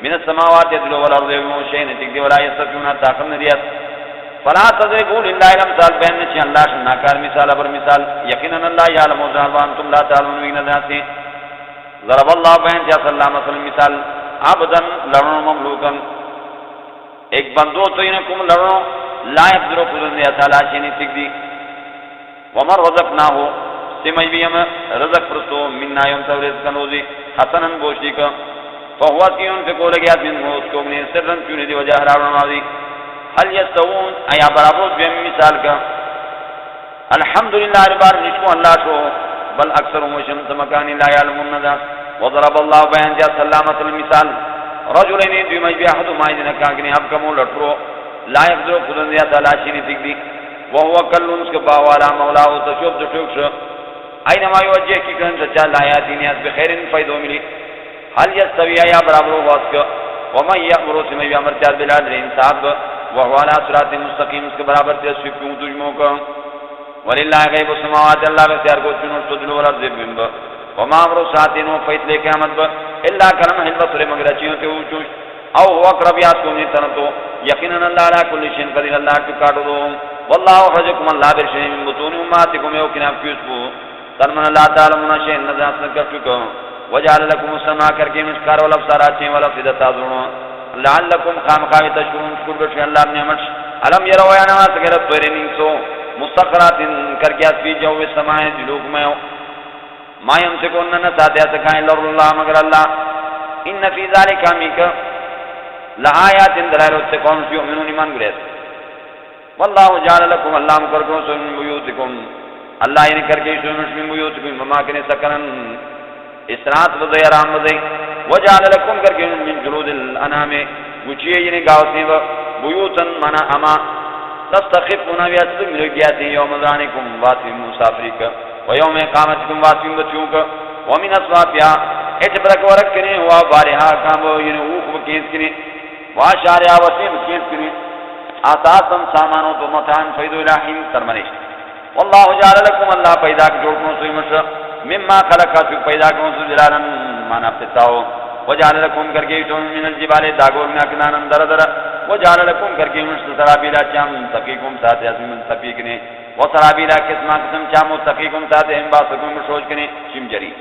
Speaker 1: من السماوات یدلو والارض ومشین تکدی ولا یستفیون طاقت نریت فلا تضربوا لله الامثال بین نشی اللہ شناکار مثال ابر مثال یقینا اللہ یعلم ذات تم لا تعلمون وین ذات ضرب اللہ بین جس اللہ مثلا مثال عبدا لڑن مملوکا ایک بندو تو انکم لڑن لا یقدر قدرت تعالی شنی تکدی ومر رزقناه سمی بیم رزق پرستو منا یوم تورز کنوزی حسنا بوشی کا فهو کیون فکو لگیات من موت کو من سرن چونی دی وجہ راونا ماضی حل یستوون ایا برابر بیم مثال کا الحمدللہ ربار نشکو اللہ شو بل اکثر مشمس مکانی لا یعلمون ندا وضرب اللہ بیان جا سلامت المثال رجلین دوی مجبی احد مائدن کاکنی اب کمو لٹرو لا یقدر قدن دیا تلاشینی تک دی وہو کلون اس کے باوالا مولاو تشوب تشوب شو اینما یوجہ کی کرن سچا لایاتی نیاز بخیرن فیدو ملی حل یستوی ایا برابر واسک ومن یامر سمی بیامر چاہت بلادر انصاب وہو علی صراط مستقیم اس کے برابر تیسوی کیوں تجموں کا وللہ غیب السماوات اللہ بختیار کو چنو تدلو والارض بمبا وما امرو ساتینو فیتلے قیامت با اللہ کرم حلبصر مگر اچیوں تے اوچوش او ہوا اقرب یاد کو نیتنتو یقینا اللہ علی کل شین قدیر اللہ ٹکاٹو دو واللہ خرجکم اللہ برشنی من بطون اماتکم یوکناب کیسبو ترمن اللہ تعالی مناشین نظر سنکر وجعل لكم السماء کرکے مشکار والابصار اچیں والافئدۃ تظنون لعلکم خامخاوی تشکرون شکر بشی اللہ نعمت علم یروا یا نواز غیرت طیرین سو مستقرات کرکے اسفی جو السماء جلوک میں ما یمسکون نساتیا سکائیں لر اللہ مگر اللہ ان فی ذالک امیک لآیات دلائل قوم یؤمنون ایمان گریس واللہ جعل لكم اللہ مکرکم سو من بیوتکم اللہ یعنی کرکے سو من بیوتکم وماکن سکنن اسرات وضعی رام وضعی وجعل لکم کرکے من جلود الانام وچیئے یعنی گاوسی و بیوتن منا اما تستخفون ویست ملگیاتی یوم ذانکم واسی مسافری کا ویوم اقامتکم واسی بچوں کا ومن اصوافیا اچبرک ورک کنے ہوا بارہا کامو یعنی اوخ وکیز کنے واشاریا وسیم کیت کنی آساسم سامانو تو متان فیدو الہیم ترمنش واللہ جعل لکم اللہ پیدا جوڑکن سوی مشرق مما خلقا سوی پیدا کرن سوی جلالا مانا فتاو وجعل لکم کرکے من الجبال داگور میں اکنانا در در وجعل لکم کرکے مشرق سرابیلا چام تقیقم ساتھ یاسم من تقیقنے وسرابیلا قسمہ قسم چامو تقیقم ساتھ انباسکم مشروج کنے شم جری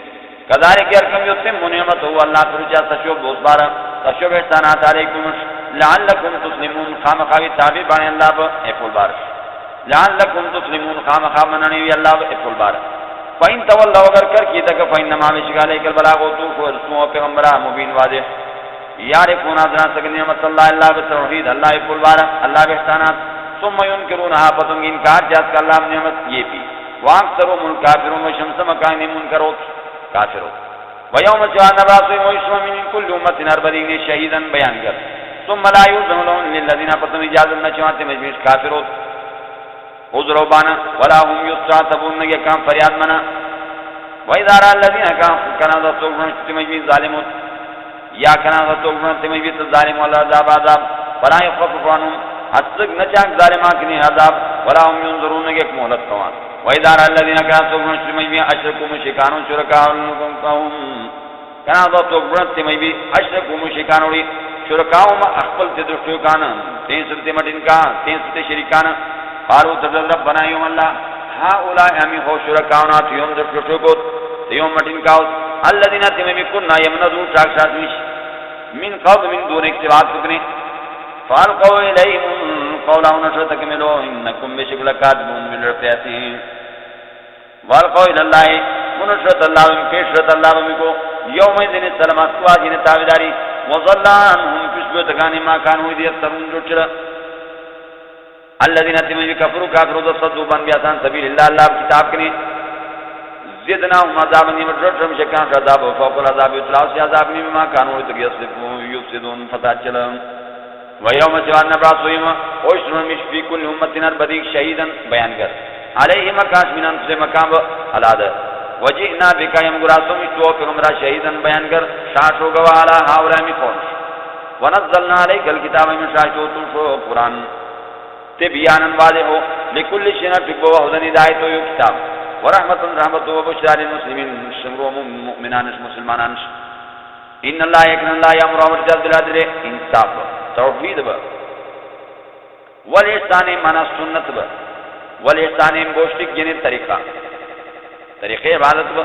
Speaker 1: کذالک ارکم یتم نعمت ہوا اللہ ترجا تشوب دوسبارا تشوب احسانات علیکم لعلکم تسلمون خامخاوی تابع بانے اللہ با اپول بار لعلکم تسلمون خامخاو منانیوی اللہ با اپول بار فَإِن تَوَلَّوْا اگر کر کی تک فَإِنَّمَا بِشِكَ عَلَيْكَ الْبَلَاغُ وَتُوفُ وَرسُمُ وَپیغمبرہ مبین واضح یارفون ادران سکن نعمت اللہ بتوحید اللہ اپول بار اللہ بحسانات ثم ينکرونها پتنگ انکار جات کا اللہ نعمت یہ بھی وَاكْثَرُهُمُ الْكَافِرُونَ وَشَمْسَ مَكَانِ مُنْكَرُونَ کافروں وَيَوْمَ جَعَلْنَا نَبْعَثُ وَيُشْرَعُ مِنْ كُلِّ أُمَّةٍ أَرْبَعِينَ شَهِيدًا بیان کر ثم لا يؤذن لهم للذين پتن اجازت نہ چاہتے مجبور کافروں عذر بانا ولا هم يستعتبون یہ کام فریاد منا وَإِذَا رَأَى الَّذِينَ كَانُوا يَصْطَكْبِرُونَ تِمَجِّ ظَالِمُونَ یا کنا ظالمون تِمَجِّ ظالم ولا عذاب فلا يخفف عنهم حسق نچاک ظالمان کی عذاب ولا هم ينظرون ایک مہلت کوا وَإِذَا رَأَى الَّذِينَ كَانُوا يَصْطَكْبِرُونَ تِمَجِّ أَشْرَكُوا مُشْرِكَانُ شُرَكَاءَهُمْ کنا ظالمون تِمَجِّ أَشْرَكُوا مُشْرِكَانُ شرکاؤں میں اخبل سے درشو کانا تین سلتے مٹن کا تین سلتے شریکانا قالو تجد رب بنایوم اللہ ہاں اولائی ہمیں ہو شرکاؤنا تیوم درشو کو تیوم مٹن کا اللہ دینا تیمیں کننا یمنظور شاک شاکوش من قوض من دون اکتبات سکنے فالقو الیہم قولاؤں نشرتک ملو انکم بشکل کاتبون من رفیاتی والقو الاللہ منشرت اللہ پیشرت اللہ بمکو یوم دن السلام اسواجین تاویداری وظل عنهم كسبتكان ما كانوا يفترون جوچرا الذين تمنوا كفروا كافروا صدوا بان بيان سبيل الله الله کتاب کنے زدناهم عذابا يمرتهم شكان عذاب فوق العذاب يتلاوس عذاب مما كانوا يفسدون فتاچلا ويوم جعلنا نبعثهم ويشرون مش في كل امه نربديك شهيدا بیان کر عليه مكاش من انفس مقام الاده وجئنا بك يوم غراسم تو پیغمبر شهیدن بیان کر شاش ہو گوا علی ہاولا می قوم ونزلنا عليك الكتاب من شاشو تو قرآن تبیانا واضح ہو لكل شيء تقوى وهدى ہدایت و کتاب ورحمت رحمت و بشرى للمسلمین شمرو مؤمنان مسلمانان ان اللہ یکن اللہ یامر بالعدل انصاف توحید و والاحسان معنی سنت و والاحسان گوشتک یعنی طریقے عبادت و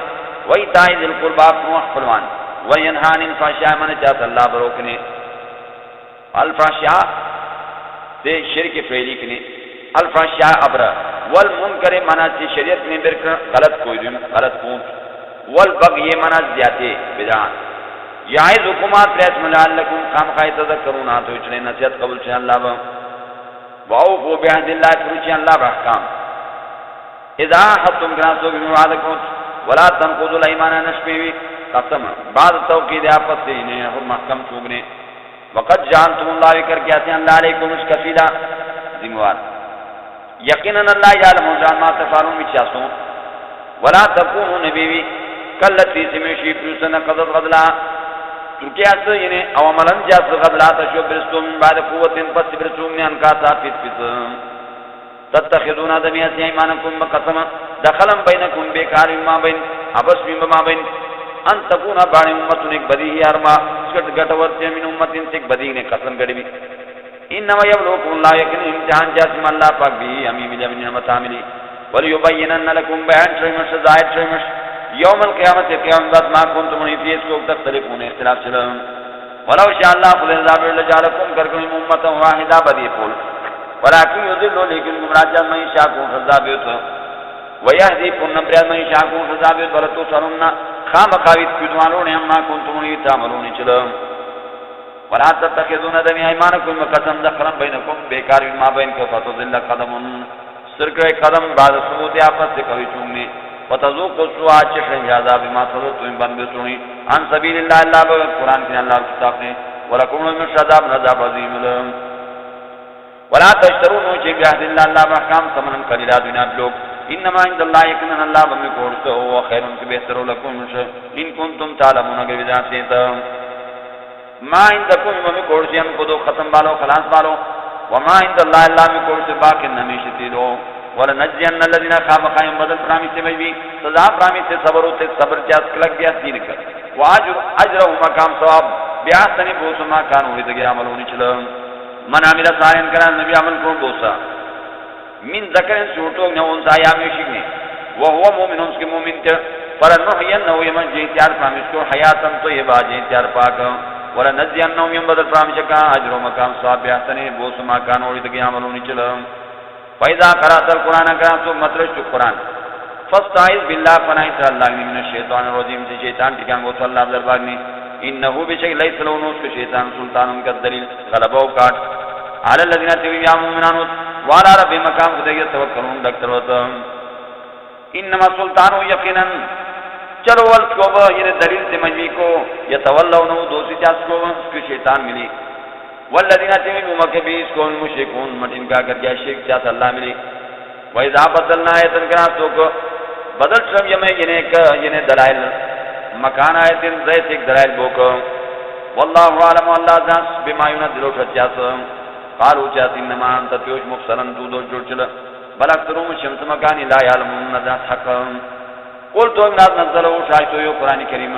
Speaker 1: وَإِيتَاءِ ذِي الْقُرْبَى فَلْوَانِ وَيَنْهَى عَنِ الْفَحْشَاءِ من چاہت اللہ بروکنے الفحشاء دے شرک فعلی کنے الفحشاء ابرا والمنکر منا چی شریعت نے برکر غلط کوئی دن غلط پونچ والبغی منا زیادے بدعان یعظکما تریسم لعلکم خامخواہ تذکرون آتو اچھلے نصیحت قبول سے اللہ با وَأَوْفُوا بِعَهْدِ اللَّهِ پروچی اللہ بحکام اذا حتم گراسو بموعدکم ولا تنقضوا الايمان نشبه قسم بعد توقید آپس سے انہیں اور محکم چوبنے وقد جانتم اللہ کر کے آتے ہیں اللہ علیکم اشکفیدہ ذموار یقینا اللہ یعلم جان ما تفعلون بچاسوں ولا تکونوا نبیوی کلتی سمیشی پروسن قضت غدلا ترکی اس انہیں اواملن جاس غدلا تشو برستو من بعد قوت پس برستو من انکاتا پت تتخذون دمیاتی ایمانکم بقسم دخلم بینکم بیکار ما بین عبس بما بین ان تکون بانی امتن ایک بدی ہی ارما سکٹ گٹورتی من امتن تک بدی نے قسم گڑی بھی انما یبلوکم اللہ یکن امتحان جاسم اللہ پاک بھی امیم جمین نعمت عاملی ولیبینن لکم بیان شرمش زائد شرمش یوم القیامت قیامت ما کنتم فیس کو تختلفون اختلاف چلن ولو شاء اللہ خود الزاب لجالکم کرکم امتا واحدا بدی پول ولكن يضل لیکن گمراہ جان میں شاکوں فضابیت ویہدی کنم پریاد میں شاکوں فضابیت ولتو سرون خام خاوید کدوانون اما کنتم تعملون چلم ولا تتخذون دمی ایمانکم قسم دخرم بینکم بیکار ما بین کو فتضل قدم سرکر قدم بعد ثبوت آپس سے کوئی چونگنے فتذوقوا السوء چشن عذاب ما صدرتم بن بسونی عن سبیل اللہ اللہ قرآن کی اللہ کتاب نے ولکم من عذاب عظیم لهم ولا تشترون وجه بعهد الله الله محکام ثمن قلیلا دنیا لوگ انما عند الله يكن الله بمقول هو خير بهتر لكم ان كنتم تعلمون اگر بدان سے ما عندکم ومی کورسی ہم کو دو ختم بالو خلاص بالو وما عند اللہ اللہ میں کورسی باقی نمیشی تیلو ولنجزین الذین خامخائم بدل پرامی سے مجبی سزا پرامی سے صبر ہوتے صبر جاس کلک دیا دین کر واجر مقام ثواب بیاستنی بوسو ما کانو ہوئی دگی عمل ہونی چلو من عمل صالحا کران نبی عمل کرن بوسا من ذکرن سوٹو نو انسا یا میشگنی وہو مومن اس کے مومن تر فرنحینہو یمن جہتیار پرامیش کو حیاتن طیبہ جہتیار پاک ولنجزینہم یم بدل پرامیش کا اجر مقام ثواب بیاستنی بوسو ما کانو ہوئی دگی عمل ہونی چلو فَإِذَا قَرَأْتَ الْقُرْآنَ قَرَأْتُ مَدْرَجْتُ الْقُرْآنَ فَاسْتَعِذْ بِاللَّهِ فَنَعِذْ اللَّهِ مِنَ الشَّيْطَانِ الرَّجِيمِ سے شیطان ٹھکان کو صلی اللہ علیہ وسلم انہو بشک لیس لو نوس کے شیطان سلطان ان کا دلیل غلبہ و کاٹ علی الذین تبیعوا مومنانوت وعلى رب مقام خدای توکلون دکتر ہوتا انما سلطانو یقینا چلو والکوبا یہ دلیل سے مجمی کو یتولونو دوسری جاس کو اس کے شیطان ملی والذین تبیعوا مکبیس کو المشرکون مٹن کا کر گیا شرک چاہتا اللہ ملی وَإِذَا بَدَّلْنَا آیَةً کراتو کو بدل شب یمیں دلائل مکان آیتن زیت ایک دلائل بوکو واللہ عالم اللہ ذات بما ينزل شجاس قالوا جاس انما انت تیوش مفصلا تو دو جوڑ چل بل اکثرهم الشمس مکانی لا یعلمون ذات حق قل تو امراض نزلو شاہدو یو قرآن کریم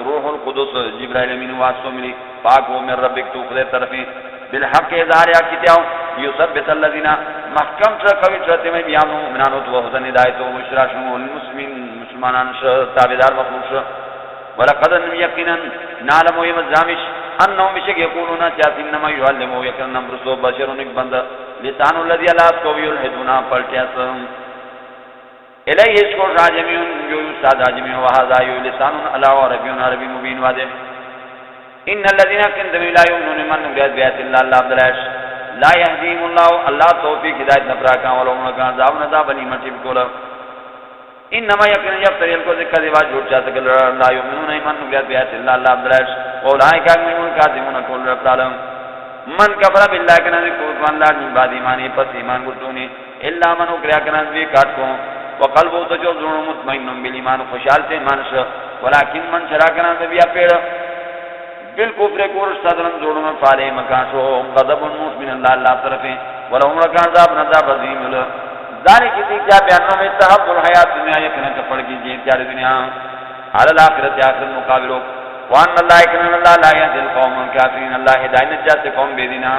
Speaker 1: روح القدس جبرائیل امین واسطو ملی پاک وہ من ربک تو خدای طرفی بالحق اظہاریا کتیاو یثبت الذین محکم قوی شرط میں بیانو مومنانو تو وحدن ہدایت و بشرا شمول المسلمین مسلمانان تابعدار مخلوق ولقد یقینا نعلم و یمزامش انہم بشک یقولون چاہتی انما یعلمو یقینا برسو بشرون ایک بند لسان الذی الاس کو یلحدونا پلٹیاس الیہ اشکر راجمیون جو استاد راجمیون وحاظا یو لسان علا عربیون عربی مبین واضح ان الذين كنتم لا يؤمنون من بآيات الله الله عبدالعش لا يهديهم الله الله توفيق هدایت نفراکا ولهم لکا عذاب نذاب نیمتی بکولا انما یقین یفتری الکو ذکر دیوا جھوٹ چاہتا کہ لا يؤمنون من بآيات الله الله عبدالعش واولئک هم الكاذبون قول رب العالمین من کفر بالله کنا ذکر اللہ من بعد ایمانی پس ایمان گرتونی الا من اکریا کنا ذکر کاٹ کو وقلبو تجو ظلم مطمئن بالایمان خوشحال سے منش ولكن من شرا کنا بیا پیڑ بالکفر کور صدرن جوڑوں میں فالے مکان شو غضب موس من اللہ اللہ طرف ولهم رکان عذاب نذاب عظیم ذالک کی کیا بیانوں میں تحب الحیات دنیا یقینا کپڑ کی جی پیاری دنیا علی الاخرت آخرت مقابلو وان اللہ کن اللہ لا یهدی القوم الکافرین اللہ ہدایت جاتے قوم بے دینا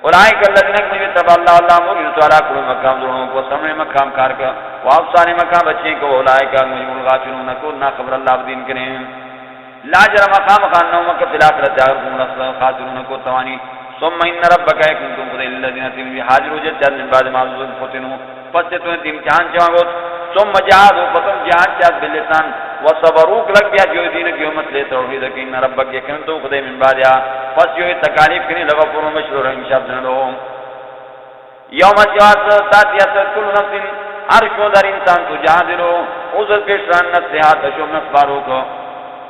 Speaker 1: اولئک الذین تبع اللہ اللہ مولد تعالی کل مقام جوڑوں کو سمع مقام کار کا وافسان مقام بچے کو اولئک هم الغافلون کو نہ خبر اللہ دین کریں لا جرم خام خانوں مکہ فی الاخرت جاہرون خاطرون کو توانی ثم ان ربک یکنتم قد الذین تم حاضر جد من بعد ما فتنوا پس تو امتحان چاہو ثم جاہدوا فتم جہاد چاہت باللسان وصبروک لگ بیا جو دین کی مسئلے توحید کہ ان ربک یکنتم قد من بعد پس جو تکالیف کرنے لغفور مشرور ان شاء اللہ یوم الجواز تاتیت کل نفس ارشو در انسان تو جہادلو عذر پیش ران نصیحات شو نصبارو کو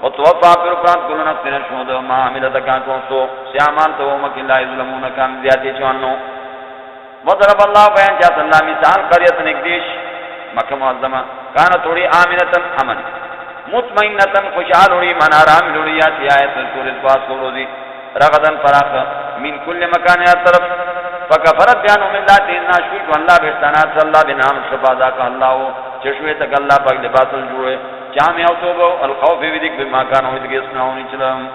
Speaker 1: وتوفى پر قرآن کل نفس نشود ما عملت کان کو سیامان تو مکن لا یظلمون کان زیادتی چوانو وضرب اللہ بیان جات اللہ مثال قریت نکدیش مکہ معظمہ کانا تھوڑی آمنتن امن مطمئنتن خوشحال ہوئی من آرام لوڑی آتی آیت سور اسباس کو روزی رغدن فراق من کل مکان طرف فکفرت بیانو من ذات ناشویت واللہ بحسانات صلی اللہ بنام شفاظا کا اللہ چشوے تک اللہ پاک لباس الجوڑے جامع اوتوبو الخوف بدک بما کانو ادگی اسناؤنی چلم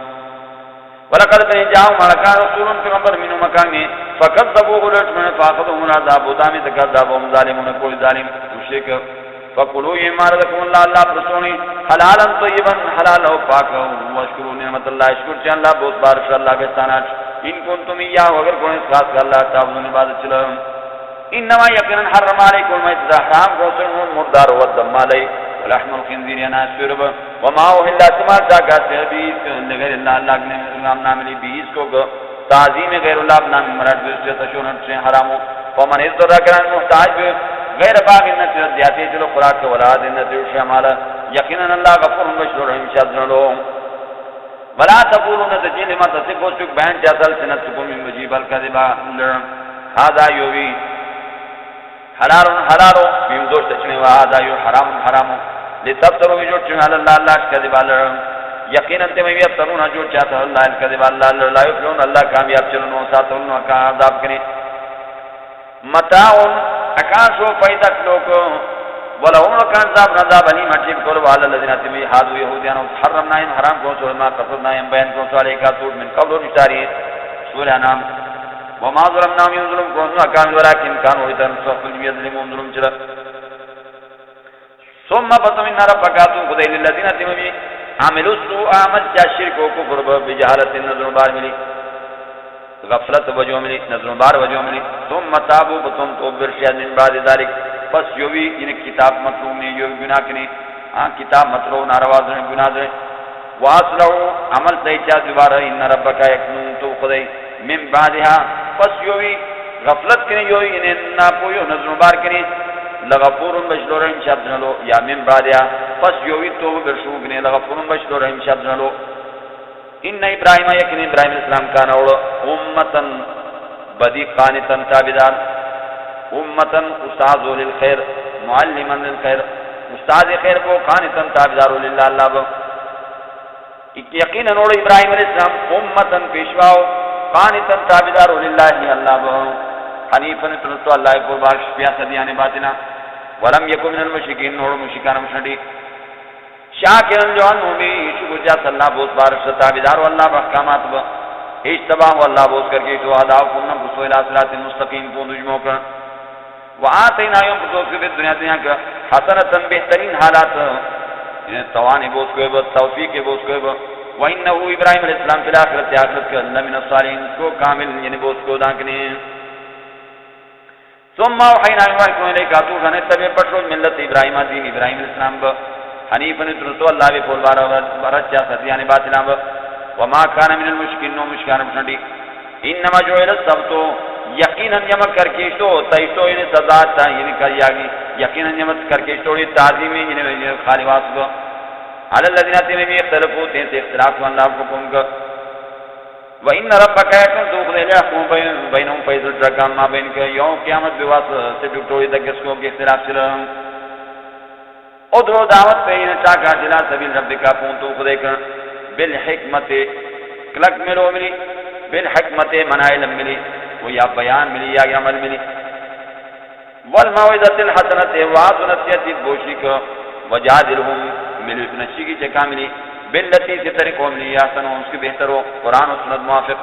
Speaker 1: ولقد جاءوا ملکان رسول پیغمبر منو مکانی فکذبوا غلط من فاخذهم العذاب ودامی تکذبهم ظالمون کوئی ظالم مشرک فقلوا ما رزقكم الله الله رسولي حلالا طيبا حلالا پاکا واشکروا نعمت اللہ شکر چ اللہ بہت بارش اللہ کے سانات ان کنتم یا اگر کوئی خاص اللہ تعالی عبادت چلم انما یقینا حرم علیکم المیتۃ حرام غسل مردار والدم علی ولحم الخنزیر ناسرب وما اهل اسماء ذات بیس غیر اللہ اللہ نے نام نام لی بیس کو تعظیم غیر اللہ نام مراد سے تشونت سے حرام فمن اضطر کان محتاج غیر باغ نصرت دیاتے چلو خوراک کے ولاد نصر شمال یقینا اللہ غفور بشور رحیم شاذنلو ولا تقولون تجين ما تصفوا سك بان جزل سنتكم من مجيب الكذب هذا يوي حلال حلال بيمزوش تچنے وا هذا يو حرام حرام لتفتروا بجوت على الله الله كذب على یقینا تمہیں یفترون جو چاہتا اللہ الکذب اللہ لا یفلحون اللہ کامیاب چلنو ساتھون کا عذاب کریں متاع اکاسو فیدک لوگ ولهم لکان عذاب علیم عجیب کرو وعلا الذین تمہیں حادو یہودیان حرمنا ان حرام کو سورہ ما قصدنا ان بیان کو سوالے کا سوٹ من قبل و نشتاری سورہ نام وما ظلمناهم من ظلم كونوا كانوا ولكن كانوا يظلمون يظلمون ظلم چلا ثم بطمنا ربك اتوا خدای للذین تممی عملوا السوء عمل جا شرک و کفر بجہالت نظر بار ملی غفلت وجہ ملی نظر بار وجہ ملی ثم تابوا بتم تو برشاد من بعد ذلك پس جو بھی ان کتاب مطلوب نے جو گناہ کنے کتاب مطلوب ناروا نے گناہ دے واصلوا عمل صحیح چا دوبارہ ان ربک یکنون تو خدای من بعدها پس یوی غفلت کنی یوی انہیں ناپویو نظر مبار کنی لغفورن بشلورہم شبد نلو یا من بعدها پس یوی توبہ برشو کنی لغفورن بشلورہم شبد نلو ان ابراہیم یکنی ابراہیم السلام کا نوڑ امتن بدی قانتن تابدار امتن استاذ للخیر معلما للخیر استاذ خیر کو قانتن تابدار للہ اللہ با یقین نوڑ ابراہیم علیہ السلام امتن پیشواؤ قانتاً تابدار للہ اللہ بہو حنیفاً تنستو اللہ قربان شفیہ صدیان باطنا ولم یکو من المشرکین نوڑ مشرکان مشنڈی شاکرن جوان مومی شکر جاس اللہ بوس بارش تابدار واللہ بحکامات با اجتباہ واللہ بوس کر کے تو آدھاو کنم بسو الہ صلاة مستقیم کون دجمو کا وآتینا یوم بسو فی دنیا دنیا کا حسنتاً بہترین حالات توانی بوس کوئی با توفیق بوس کوئی با وَإِنَّهُ ابراہیم علیہ السلام فی الآخرت آخرت کا اللہ من الصالحین کو کامل یعنی بوس کو داکنے ثم وحینا وحیکم علیہ کاتو خانے تبی پٹھو ملت ابراہیم دین ابراہیم علیہ السلام با حنیف نترسو اللہ بی پول بارا برچا ستیان باطلان با وما کان من المشکین نو مشکان بشنڈی انما جو السبتو یقینا یمک کرکیشتو تیشتو یعنی سزا تا یعنی کریاگی یقینا یمک کرکیشتو تعظیمی یعنی خالی واسو علی الذین تمہیں بھی اختلافو تین سے اختلاف اللہ حکم کا وَإِنَّ رَبَّكَ يَكُنْ تُوْخُذِ لِيَحْكُمُ بَيْنَهُمْ فَيْزُلْ تَرْكَمْ مَا بَيْنَ کے یوم قیامت بواس سے ڈکٹوری تک اس کو کے اختلاف چلا ادھو دعوت پہ انہیں چاکا جلا سبیل ربکا پونتو خدے کر بالحکمت کلک ملو ملی بالحکمت منائلم ملی وہ یا بیان ملی یا عمل ملی والموعظۃ الحسنۃ وعظ نصیحت بوشی کا وجادلہم ملی نشی کی چکا ملی باللتی سے طریقوں ملی یاسن اس کی بہتر ہو قرآن و سنت موافق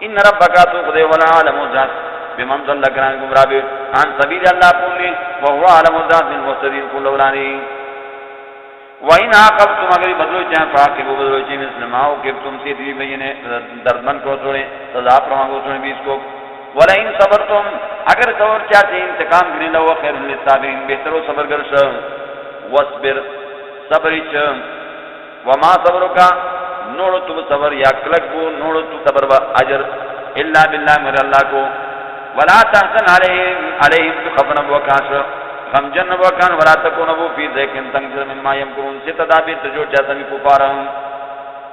Speaker 1: ان ربکا تو خدے ولا عالم ذات بمن ضل کران گمراہ بھی عن سبیل اللہ قولی وهو عالم ذات بالمستدین کل اولانی وَإِنْ عَاقَبْتُمْ اگر بدلو چاہیں فَعَاقِبُوا بدلو چاہیں مثل ما عُوقِبْتُمْ سے بھی بینے دردمن کو چھوڑیں سزا پرواں کو چھوڑیں بھی اس کو وَلَئِنْ صَبَرْتُمْ اگر صبر چاہتے ہیں انتقام کرنے لو خیر للصابرین بہتر و صبر کرش وَاصْبِرْ صبرچ وما صبرک نوڑ تو صبر یا کلک بو نوڑ تو صبر و اجر الا باللہ مر اللہ کو ولا تحزن علیہم خفنا بوکاش غم جن بوکان ولا تکونوا فی ذیک تنگ مما یمکرون سے تدابیر جو چاہتا بھی پکارا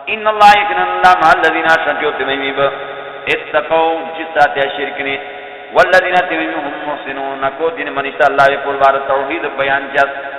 Speaker 1: ان اللہ یکن اللہ مع الذین شرکوا تمیم اتقوا جسات شرک نے والذین تمیم هم محسنون کو دین منشاء اللہ پر بار توحید بیان جس